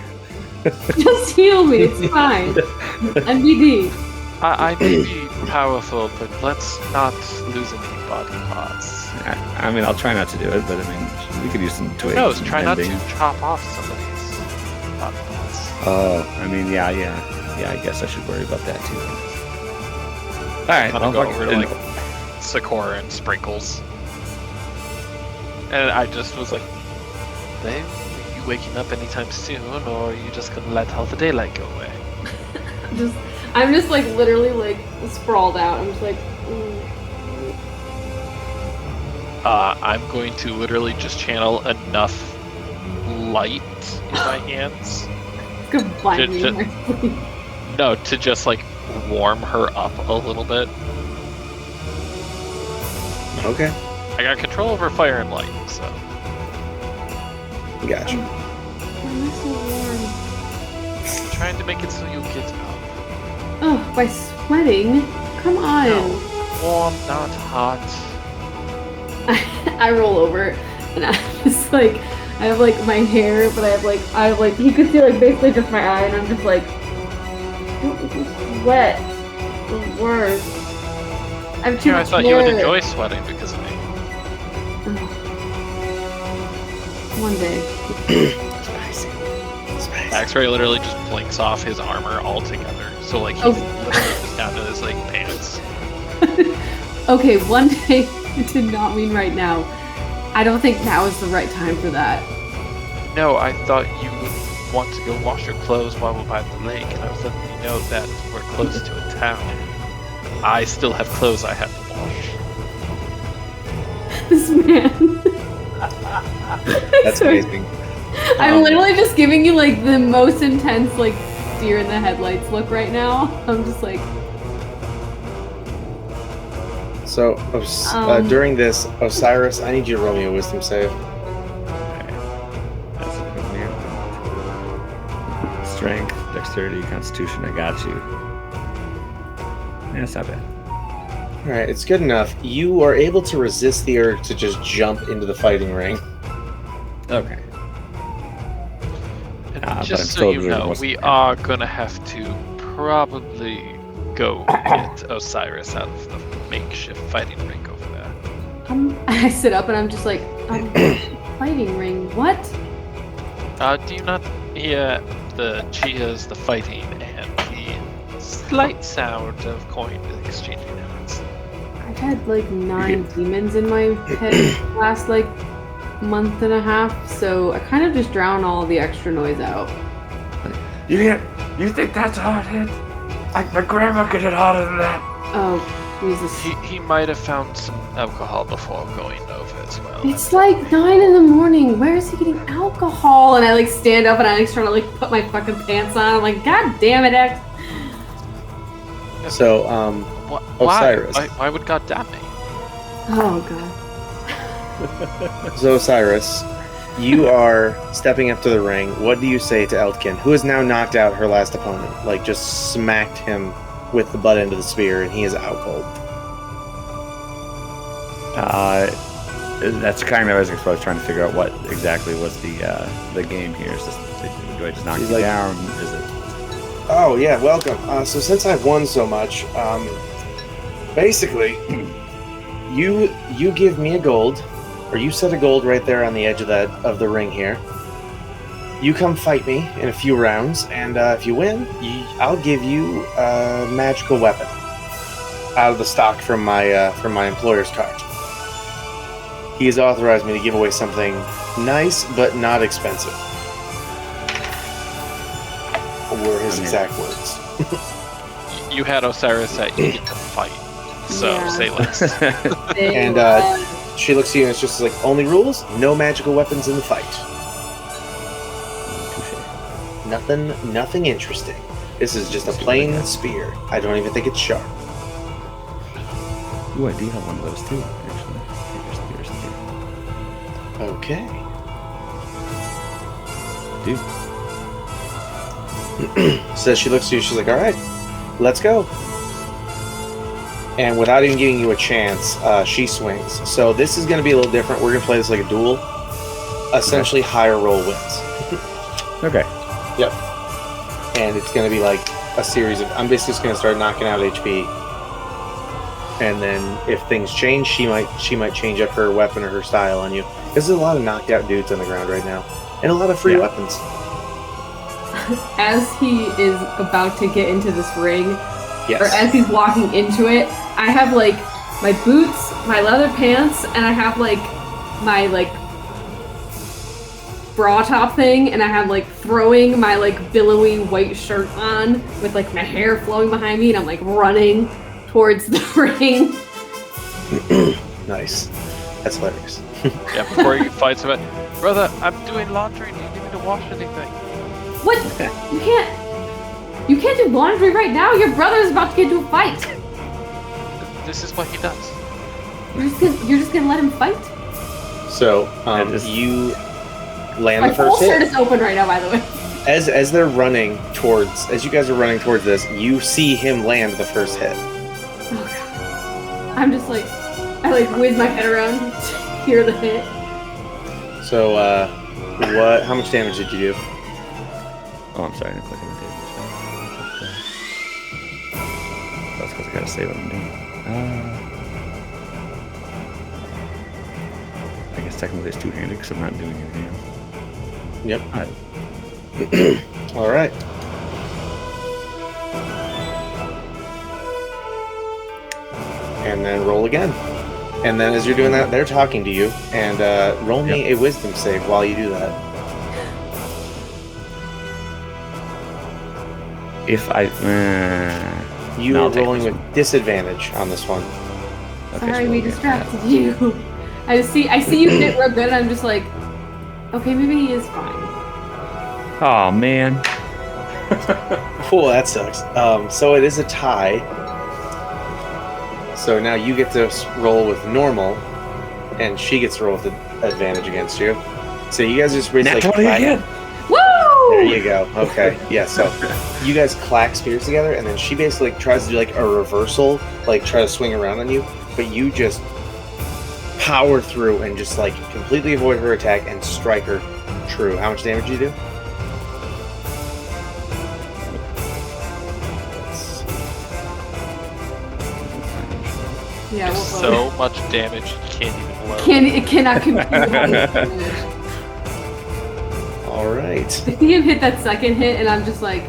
Speaker 3: Just heal me. It's fine. MBD.
Speaker 1: I may be powerful, but let's not lose any body parts.
Speaker 4: I mean, I'll try not to do it, but I mean, we could use some twigs.
Speaker 1: Who knows? Try not to
Speaker 4: bending.
Speaker 1: chop off somebody's body parts.
Speaker 4: Oh, I mean, yeah. I guess I should worry about that too. All right,
Speaker 1: I'm gonna go over to like Sikora and Sprinkles, and I just was like, "Babe, are you waking up anytime soon, or are you just gonna let all the daylight go away?"
Speaker 3: I'm just like literally like sprawled out. I'm just like.
Speaker 1: I'm going to literally just channel enough light in my hands.
Speaker 3: It's gonna blind me in my sleep.
Speaker 1: No, to just like warm her up a little bit.
Speaker 2: Okay,
Speaker 1: I got control over fire and light, so.
Speaker 2: gotcha.
Speaker 3: I'm so warm.
Speaker 1: Trying to make it so you get up.
Speaker 3: Oh, by sweating? Come on.
Speaker 1: No, warm, not hot.
Speaker 3: I roll over and I'm just like, I have like my hair, but I have like, you could see like basically just my eye, and I'm just like, sweat. The worst. I'm too
Speaker 1: I
Speaker 3: much
Speaker 1: thought
Speaker 3: hair.
Speaker 1: you would enjoy sweating because of me.
Speaker 3: One day.
Speaker 2: Spicy.
Speaker 1: Axre literally just blinks off his armor altogether. So like he's literally just down to his like pants.
Speaker 3: Okay, one day did not mean right now. I don't think now is the right time for that.
Speaker 1: No, I thought you would want to go wash your clothes while we're by the lake, and I was letting you know that we're close to a town. I still have clothes I have to wash.
Speaker 3: This man.
Speaker 2: That's amazing.
Speaker 3: I'm literally just giving you like the most intense like deer in the headlights look right now. I'm just like.
Speaker 2: So during this, Osiris, I need you to roll me a wisdom save.
Speaker 4: That's a good man. Strength, dexterity, constitution. I got you. Yeah, it's not bad.
Speaker 2: All right, it's good enough. You are able to resist the urge to just jump into the fighting ring.
Speaker 4: Okay.
Speaker 1: And
Speaker 4: but I'm
Speaker 1: just so
Speaker 4: still
Speaker 1: you
Speaker 4: observing
Speaker 1: know,
Speaker 4: what's
Speaker 1: we
Speaker 4: happening.
Speaker 1: are gonna have to probably go get Osiris out of the makeshift fighting ring over there.
Speaker 3: I sit up and I'm just like, fighting ring. What?
Speaker 1: Do you not hear the cheers, the fighting, and the slight sound of coin exchanging hands?
Speaker 3: I had like 9 demons in my head last like month and a half, so I kind of just drown all the extra noise out.
Speaker 4: You think that's a hard hit? My grandma could hit harder than that.
Speaker 3: Oh, Jesus.
Speaker 1: He might have found some alcohol before going over as well.
Speaker 3: It's like 9 in the morning. Where is he getting alcohol? And I like stand up and I like try to like put my fucking pants on. I'm like, God damn it, X.
Speaker 2: So, Osiris.
Speaker 1: Why would God damn me?
Speaker 3: Oh, God.
Speaker 2: So, Osiris, you are stepping up to the ring. What do you say to Eltkin, who has now knocked out her last opponent? Like, just smacked him with the butt end of the spear, and he is out cold.
Speaker 4: That's kind of as I was trying to figure out what exactly was the game here. Is this, do I just knock you down? Is it?
Speaker 2: Oh yeah, welcome. So since I've won so much, basically, you give me a gold, or you set a gold right there on the edge of the ring here. You come fight me in a few rounds, and if you win, I'll give you a magical weapon out of the stock from my employer's cart. He has authorized me to give away something nice but not expensive. Were his exact words.
Speaker 1: You had Osiris that you get to fight, so
Speaker 3: Yeah.
Speaker 1: say less.
Speaker 2: And she looks at you and it's just like, only rules, no magical weapons in the fight. Nothing interesting. This is just a plain spear. I don't even think it's sharp.
Speaker 4: Ooh, I do have one of those too, actually.
Speaker 2: Okay.
Speaker 4: Dude.
Speaker 2: So she looks at you, she's like, alright, let's go. And without even giving you a chance, she swings. So this is going to be a little different. We're going to play this like a duel. Essentially, higher roll wins.
Speaker 4: Okay.
Speaker 2: Yep. And it's going to be like a series of... I'm basically just going to start knocking out HP. And then if things change, she might change up her weapon or her style on you. Because there's a lot of knocked out dudes on the ground right now. And a lot of free weapons.
Speaker 3: As he is about to get into this ring,
Speaker 2: Yes.
Speaker 3: or as he's walking into it, I have like my boots, my leather pants, and I have like my like bra top thing, and I have like throwing my like billowy white shirt on with like my hair flowing behind me, and I'm like running towards the ring.
Speaker 2: Nice. That's hilarious.
Speaker 1: Yeah, before you fight somebody, brother, I'm doing laundry. Do you need me to wash anything?
Speaker 3: What? You can't do laundry right now. Your brother's about to get into a fight.
Speaker 1: This is what he does.
Speaker 3: You're just gonna let him fight?
Speaker 2: So, you land
Speaker 3: My
Speaker 2: the
Speaker 3: whole
Speaker 2: first
Speaker 3: shirt
Speaker 2: hit.
Speaker 3: is open right now, by the way.
Speaker 2: As they're running towards... As you guys are running towards this, you see him land the first hit.
Speaker 3: Oh god. I'm just like, I like whiz my head around to hear the hit.
Speaker 2: So, how much damage did you do?
Speaker 4: Oh, I'm sorry, I didn't click on the table. That's because I gotta save what I'm doing. I guess technically it's two-handed because I'm not doing anything else.
Speaker 2: Yep.
Speaker 4: Alright.
Speaker 2: All right. And then roll again. And then as you're doing that, they're talking to you. And roll me a wisdom save while you do that.
Speaker 4: If I...
Speaker 2: You
Speaker 4: No,
Speaker 2: are
Speaker 4: I'll take
Speaker 2: rolling
Speaker 4: this
Speaker 2: with disadvantage on this one.
Speaker 4: Okay,
Speaker 3: Sorry,
Speaker 4: so
Speaker 3: we
Speaker 4: we'll get
Speaker 3: distracted you. I see you hit real good, and I'm just like, okay, maybe he is fine.
Speaker 4: that. Oh, man.
Speaker 2: Oh, that sucks. So it is a tie. So now you get to roll with normal, and she gets to roll with advantage against you. So you guys just basically
Speaker 4: Nat 20 again.
Speaker 3: Woo!
Speaker 2: There you go. Okay. Yeah, so you guys clack spears together, and then she basically tries to do like a reversal, like try to swing around on you, but you just power through and just like completely avoid her attack and strike her true. How much damage do you do?
Speaker 3: Yeah,
Speaker 1: So much damage, you can't even blow.
Speaker 3: it cannot compute.
Speaker 2: All right.
Speaker 3: I see him hit that second hit, and I'm just like,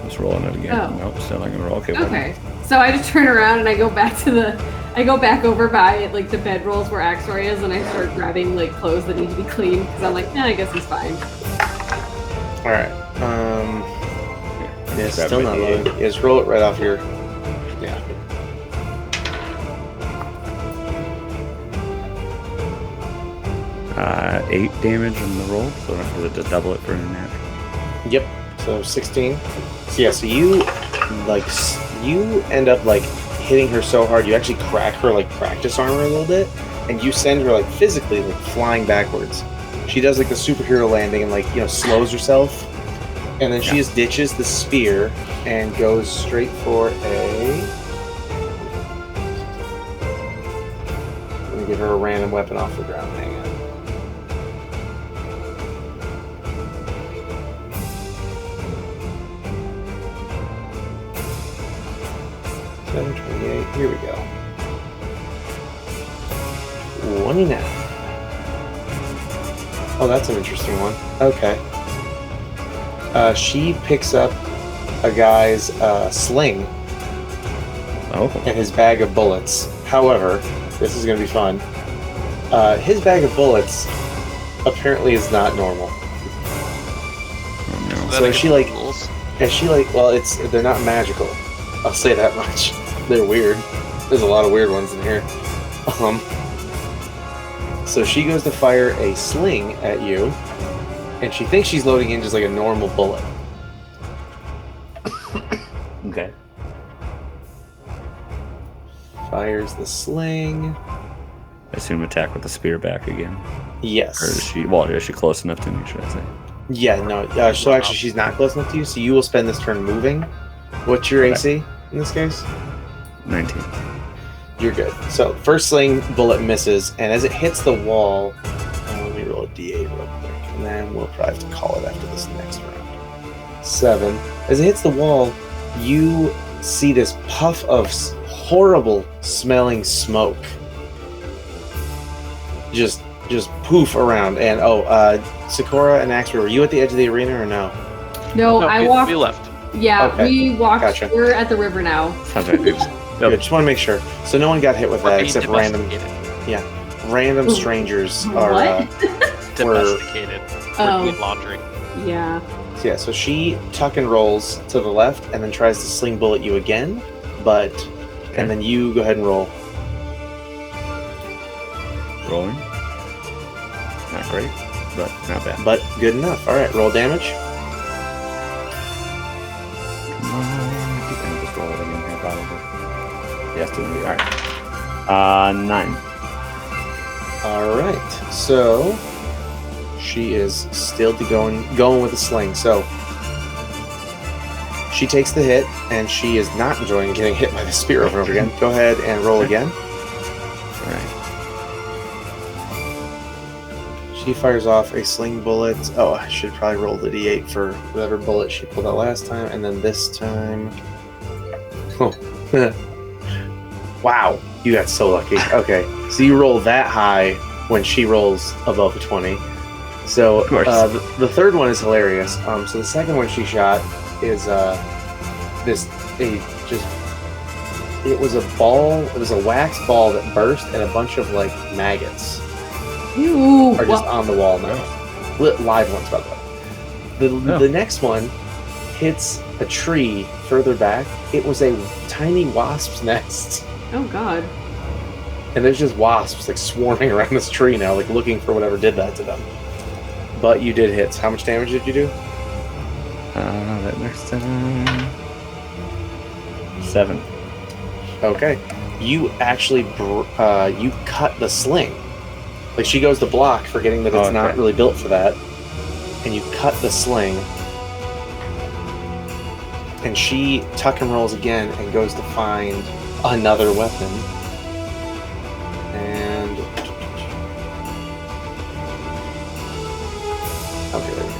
Speaker 4: Just rolling it again.
Speaker 3: Oh.
Speaker 4: Nope, still not gonna roll. Okay.
Speaker 3: okay. So I just turn around and I go back to the I go back over by like the bedrolls where Axre is, and I start grabbing like clothes that need to be cleaned because I'm like, nah, I guess he's fine.
Speaker 2: All right. Yeah,
Speaker 4: Grab
Speaker 2: still
Speaker 4: my
Speaker 2: not
Speaker 4: D8.
Speaker 2: loading. Yeah, just roll it right off your. Yeah.
Speaker 4: Uh, 8 damage in the roll, so does it just double it for an attack?
Speaker 2: Yep. So 16. So yeah. So you you end up like hitting her so hard you actually crack her like practice armor a little bit, and you send her like physically like flying backwards. She does like the superhero landing and like slows herself, and then she just ditches the spear and goes straight for a. Let me give her a random weapon off the ground. Hang on. $7.28. Here we go. 29. Oh, that's an interesting one. Okay. She picks up a guy's sling
Speaker 4: Oh.
Speaker 2: and his bag of bullets. However, this is going to be fun. His bag of bullets apparently is not normal.
Speaker 4: Oh, no.
Speaker 2: So is she like?
Speaker 1: Rules?
Speaker 2: Is she like? Well, they're not magical. I'll say that much. They're weird. There's a lot of weird ones in here. So she goes to fire a sling at you, and she thinks she's loading in just like a normal bullet.
Speaker 4: Okay.
Speaker 2: Fires the sling.
Speaker 4: I assume attack with the spear back again.
Speaker 2: Yes.
Speaker 4: Or is she? Well, is she close enough to me? Should I say?
Speaker 2: Yeah. No. So actually, she's not close enough to you. So you will spend this turn moving. What's your AC in this case?
Speaker 4: 19.
Speaker 2: You're good. So first sling bullet misses, and as it hits the wall, let me roll a d8 real quick, and then we'll probably have to call it after this next round. 7. As it hits the wall, you see this puff of horrible smelling smoke just poof around. And Sikora and Axre, were you at the edge of the arena or no?
Speaker 3: No,
Speaker 1: No,
Speaker 3: I
Speaker 1: we
Speaker 3: walked.
Speaker 1: left.
Speaker 3: Yeah,
Speaker 2: Okay.
Speaker 3: we walked.
Speaker 2: Gotcha.
Speaker 3: We're at the river now.
Speaker 4: Sounds right. Oops.
Speaker 2: Good. Just want to make sure. So no one got hit with
Speaker 1: We're
Speaker 2: that
Speaker 1: being
Speaker 2: except
Speaker 1: domesticated.
Speaker 2: random strangers are.
Speaker 3: What?
Speaker 1: Domesticated.
Speaker 3: Oh.
Speaker 1: We're doing laundry.
Speaker 3: Yeah.
Speaker 2: Yeah, so she tuck and rolls to the left and then tries to sling bullet you again, and then you go ahead and roll.
Speaker 4: Rolling. Not great, but not bad.
Speaker 2: But good enough. All right, roll damage.
Speaker 4: Come on. I'll just roll it again here, probably. Yes, doing it. All right. 9.
Speaker 2: All right, so she is still going with the sling. So she takes the hit, and she is not enjoying getting hit by the spear over and over again. Go ahead and roll again.
Speaker 4: All right.
Speaker 2: She fires off a sling bullet. Oh, I should probably roll the d8 for whatever bullet she pulled out last time, and then this time. Oh. Wow, you got so lucky. Okay, so you roll that high when she rolls above a 20. So
Speaker 4: Of course.
Speaker 2: The third one is hilarious. So the second one she shot is it was a ball. It was a wax ball that burst, and a bunch of like maggots
Speaker 3: Ew.
Speaker 2: are just on the wall now. Live ones, by the way. The next one hits a tree further back. It was a tiny wasp's nest.
Speaker 3: Oh God.
Speaker 2: And there's just wasps like swarming around this tree now, like looking for whatever did that to them. But you did hit. How much damage did you do?
Speaker 4: That next time. 7.
Speaker 2: Okay. You actually you cut the sling. Like she goes to block, forgetting that it's not really built for that. And you cut the sling. And she tuck and rolls again and goes to find another weapon. And okay, there we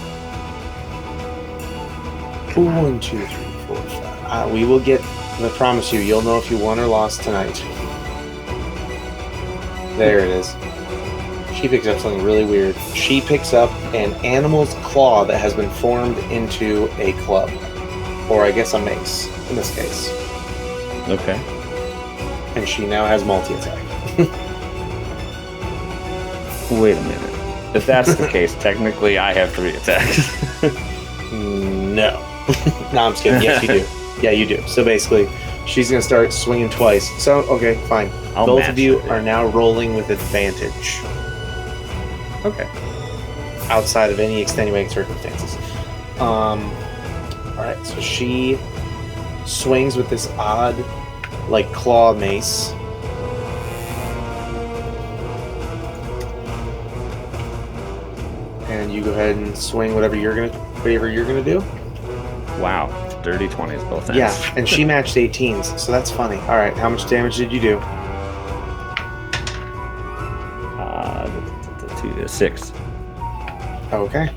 Speaker 2: go. 1, 2, 3, 4, 5. We will get. I promise you, you'll know if you won or lost tonight. There it is. She picks up something really weird. She picks up an animal's claw that has been formed into a club, or I guess a mace in this case.
Speaker 4: Okay.
Speaker 2: and she now has multi-attack.
Speaker 4: Wait a minute. If that's the case, technically I have 3 attacks.
Speaker 2: No. No, I'm just kidding. Yes, you do. Yeah, you do. So basically, she's going to start swinging twice. So, okay, fine.
Speaker 4: I'll
Speaker 2: Both
Speaker 4: match
Speaker 2: of you
Speaker 4: it,
Speaker 2: are now rolling with advantage
Speaker 4: Okay.
Speaker 2: outside of any extenuating circumstances. Alright, so she swings with this odd, like, claw mace. And you go ahead and swing whatever you're gonna do.
Speaker 4: Wow. Dirty 20s both ends.
Speaker 2: Yeah, and she matched 18s, so that's funny. Alright, how much damage did you do?
Speaker 4: 6.
Speaker 2: Okay.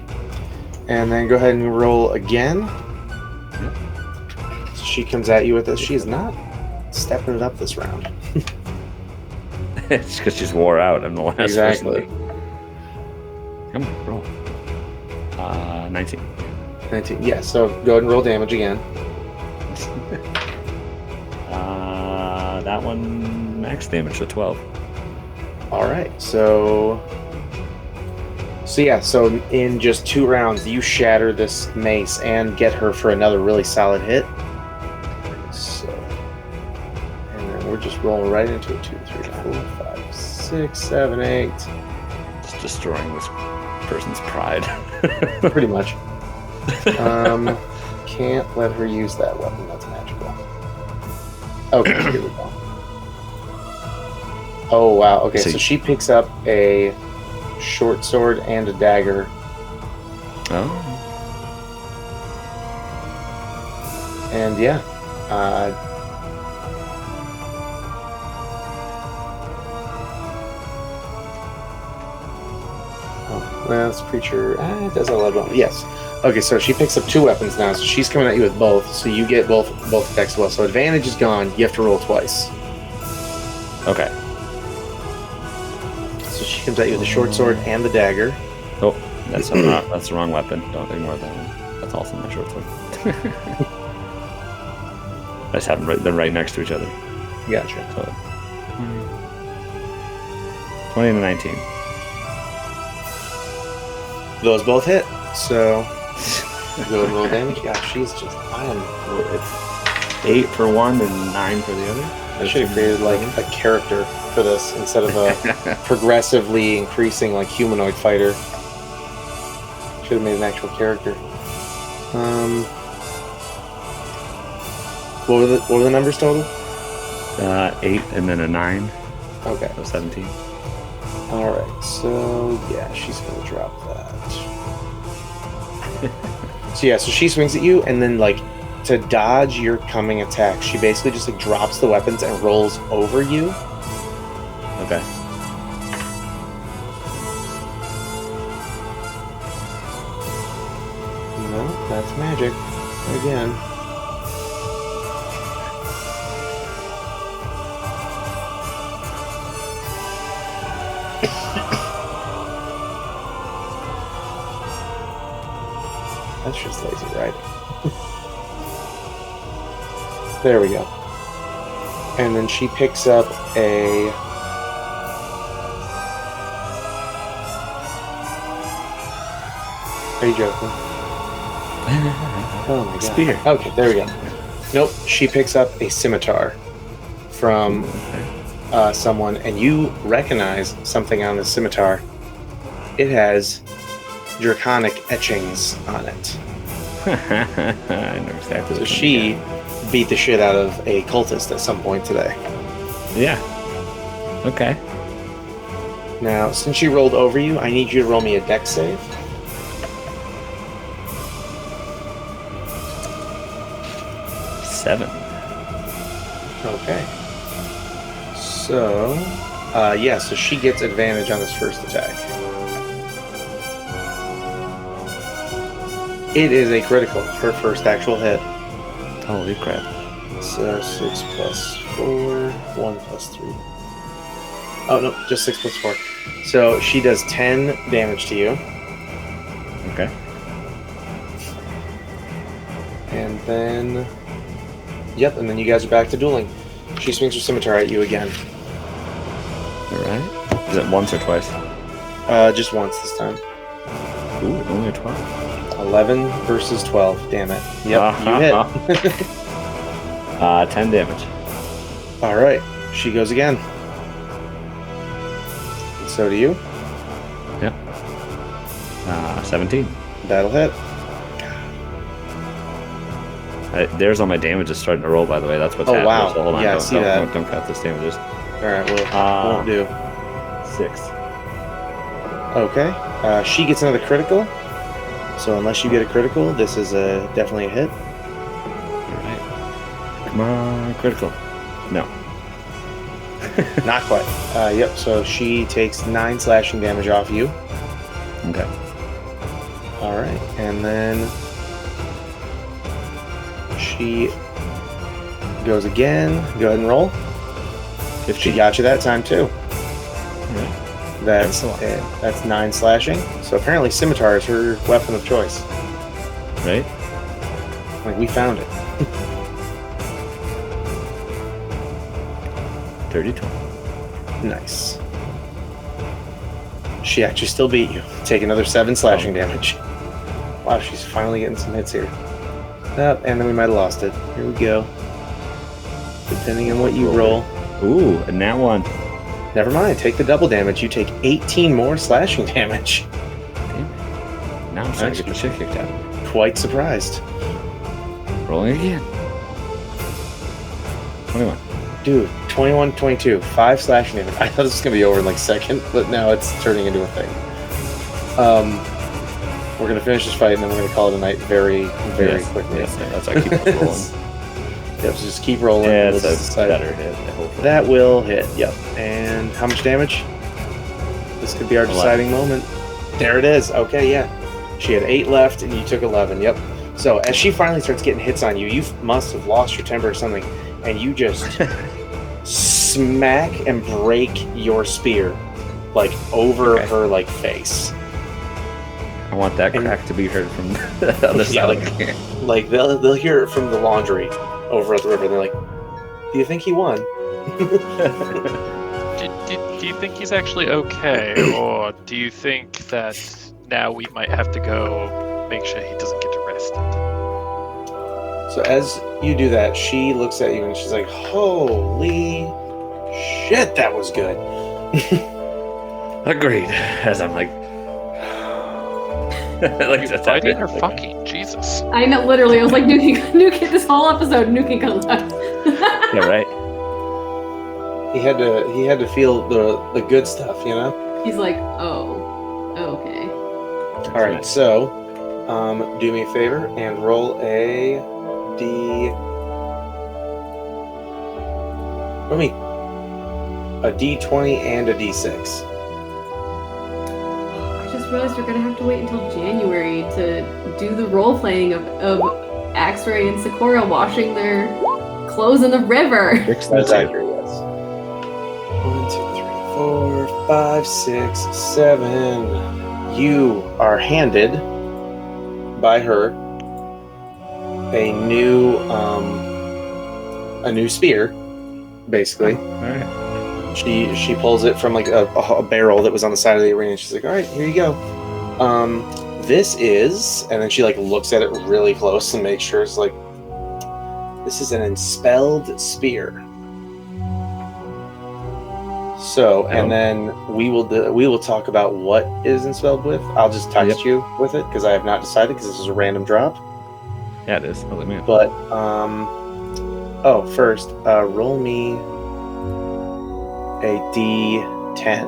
Speaker 2: And then go ahead and roll again. So she comes at you with this. She is not stepping it up this round.
Speaker 4: It's because she's wore out in the last
Speaker 2: Exactly.
Speaker 4: Come on, roll. 19.
Speaker 2: 19. Yeah, so go ahead and roll damage again.
Speaker 4: That one max damage to 12.
Speaker 2: Alright, so in just 2 rounds, you shatter this mace and get her for another really solid hit. So, and then we're just rolling right into it. 2, 3, 4, 5, 6, 7, 8.
Speaker 4: Just destroying this person's pride.
Speaker 2: Pretty much. Can't let her use that weapon. That's magical. Okay, here we go. Oh, wow. Okay, so she picks up a short sword and a dagger.
Speaker 4: Oh.
Speaker 2: And yeah. Well, this creature it does a lot of yes. Okay, so she picks up 2 weapons now, so she's coming at you with both, so you get both attacks as well. So advantage is gone, you have to roll twice.
Speaker 4: Okay.
Speaker 2: So she comes at you with the short sword and the dagger.
Speaker 4: Oh, that's the wrong weapon. Don't ignore that one. That's also my short sword. I just have them right next to each other.
Speaker 2: Gotcha.
Speaker 4: So, 20 and 19.
Speaker 2: Those both hit, so go and roll damage. Yeah, she's just
Speaker 4: It's 8 for one and 9 for the other.
Speaker 2: I should have created like a character for this instead of a progressively increasing like humanoid fighter. Should have made an actual character. What were the numbers total?
Speaker 4: 8 and then a 9.
Speaker 2: Okay.
Speaker 4: So 17.
Speaker 2: Alright, so yeah, she's gonna drop that. So she swings at you, and then like to dodge your coming attack, she basically just like drops the weapons and rolls over you.
Speaker 4: Okay.
Speaker 2: No, that's magic. Again. That's just lazy writing. There we go. And then she picks up a... Are you joking? Oh my god.
Speaker 4: Spear.
Speaker 2: Okay, there we go. Nope, she picks up a scimitar from someone, and you recognize something on the scimitar. It has draconic etchings on it.
Speaker 4: I know exactly.
Speaker 2: So she beat the shit out of a cultist at some point today.
Speaker 4: Yeah. Okay.
Speaker 2: Now, since she rolled over you, I need you to roll me a dex save.
Speaker 4: Seven.
Speaker 2: Okay. So, so she gets advantage on this first attack. It is a critical, her first actual hit.
Speaker 4: Holy crap.
Speaker 2: So 6 plus 4, 1 plus 3. Oh, no, just 6 plus 4. So she does 10 damage to you.
Speaker 4: Okay.
Speaker 2: And then... Yep, and then you guys are back to dueling. She swings her scimitar at you again.
Speaker 4: All right. Is it once or twice?
Speaker 2: Just once this time.
Speaker 4: Ooh, only a 12.
Speaker 2: 11 versus 12. Damn it. Yep, you hit.
Speaker 4: 10 damage.
Speaker 2: All right. She goes again. And so do you.
Speaker 4: Yep. 17.
Speaker 2: That'll hit.
Speaker 4: There's all my damage is starting to roll, by the way. That's what's happening.
Speaker 2: Wow.
Speaker 4: So hold on.
Speaker 2: Yeah, see that.
Speaker 4: Don't cut this damages.
Speaker 2: All right, well, won't do.
Speaker 4: 6.
Speaker 2: Okay. She gets another critical. So unless you get a critical, this is definitely a hit.
Speaker 4: All right. Come on, critical. No.
Speaker 2: Not quite. Yep, so she takes 9 slashing damage off you.
Speaker 4: Okay.
Speaker 2: All right, and then she goes again. Go ahead and roll.
Speaker 4: 15.
Speaker 2: She got you that time too.
Speaker 4: Right.
Speaker 2: That's 9 slashing. So apparently scimitar is her weapon of choice.
Speaker 4: Right?
Speaker 2: Like, we found it.
Speaker 4: 32.
Speaker 2: Nice. She actually still beat you. Take another 7 slashing damage. Wow, she's finally getting some hits here. And then we might have lost it. Here we go. Depending on what you roll.
Speaker 4: Ooh, and that one.
Speaker 2: Never mind. Take the double damage. You take 18 more slashing damage.
Speaker 4: Now I'm starting to get the shit kicked out of me.
Speaker 2: Quite surprised.
Speaker 4: Rolling again. 21.
Speaker 2: Dude, 21, 22. 5 slashing damage. I thought this was going to be over in like a second, but now it's turning into a thing. We're going to finish this fight, and then we're going to call it a night very, very quickly.
Speaker 4: Yes, that's why I keep on rolling.
Speaker 2: Yep, so just keep rolling.
Speaker 4: Yeah,
Speaker 2: We'll
Speaker 4: that's
Speaker 2: decide.
Speaker 4: better hit. Hopefully.
Speaker 2: That will hit, yep. And how much damage? This could be our
Speaker 4: 11.
Speaker 2: deciding moment. There it is. Okay, yeah. She had 8 left, and you took 11. Yep. So as she finally starts getting hits on you, you must have lost your temper or something, and you just smack and break your spear, like, over her, like, face.
Speaker 4: I want that crack to be heard from the other side.
Speaker 2: Like they'll hear it from the laundry over at the river. They're like, "Do you think he won?"
Speaker 1: Do you think he's actually okay, or do you think that now we might have to go make sure he doesn't get arrested?
Speaker 2: So as you do that, she looks at you and she's like, "Holy shit, that was good."
Speaker 4: Agreed. As I'm like, like
Speaker 1: You're fighting or fucking? Jesus.
Speaker 3: I know, literally. I was like, nuking this whole episode, nuking comes up.
Speaker 4: yeah, right.
Speaker 2: He had to feel the good stuff, you know.
Speaker 3: He's like, oh, okay.
Speaker 2: All right, so do me a favor and roll a D20 and a D6.
Speaker 3: I just realized we're gonna have to wait until January to do the role playing of Axre and Sikora washing their clothes in the river.
Speaker 2: That's accurate, yes. 1, 2, 3, 4, 5, 6, 7. You are handed by her a new spear, basically.
Speaker 4: All right.
Speaker 2: She pulls it from like a barrel that was on the side of the arena. She's like, "All right, here you go. This is," and then she like looks at it really close and makes sure it's like, "This is an enspelled spear." So, and then we will talk about what it is enspelled with. I'll just text you with it because I have not decided because this is a random drop.
Speaker 4: Yeah, it is. Holy man.
Speaker 2: But first, roll me a D10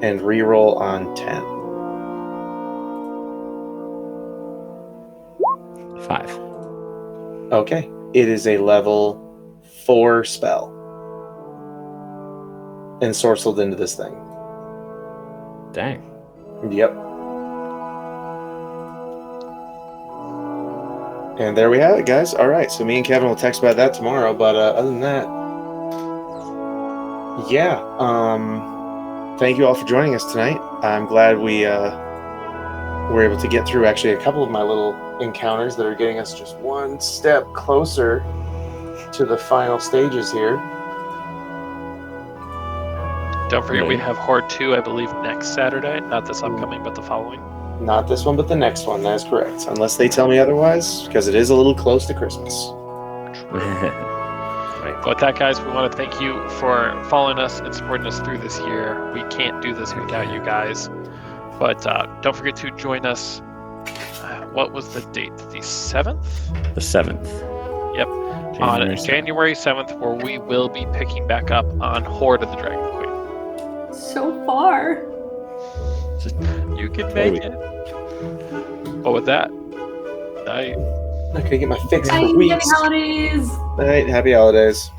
Speaker 2: and reroll on 10.
Speaker 4: 5.
Speaker 2: Okay, it is a level 4 spell ensorcelled into this thing.
Speaker 4: Dang.
Speaker 2: Yep. And there we have it, guys. All right, so me and Kevin will text about that tomorrow. But other than that, yeah. Thank you all for joining us tonight. I'm glad we were able to get through actually a couple of my little encounters that are getting us just one step closer to the final stages here.
Speaker 1: Don't forget, we
Speaker 4: Right.
Speaker 1: have Hoard 2, I believe, next Saturday. Not this upcoming, but the following.
Speaker 2: Not this one, but the next one. That is correct. Unless they tell me otherwise, because it is a little close to Christmas.
Speaker 1: But with that, guys, we want to thank you for following us and supporting us through this year. We can't do this without you guys. But don't forget to join us. What was the date? The 7th?
Speaker 4: The 7th.
Speaker 1: Yep.
Speaker 4: January
Speaker 1: On
Speaker 4: 7th.
Speaker 1: January 7th, where we will be picking back up on Hoard of the Dragon Queen.
Speaker 3: So far.
Speaker 1: You can make it. But with that, night.
Speaker 2: I'm not gonna get my fix for
Speaker 3: Happy
Speaker 2: weeks.
Speaker 3: holidays.
Speaker 2: All right, happy holidays.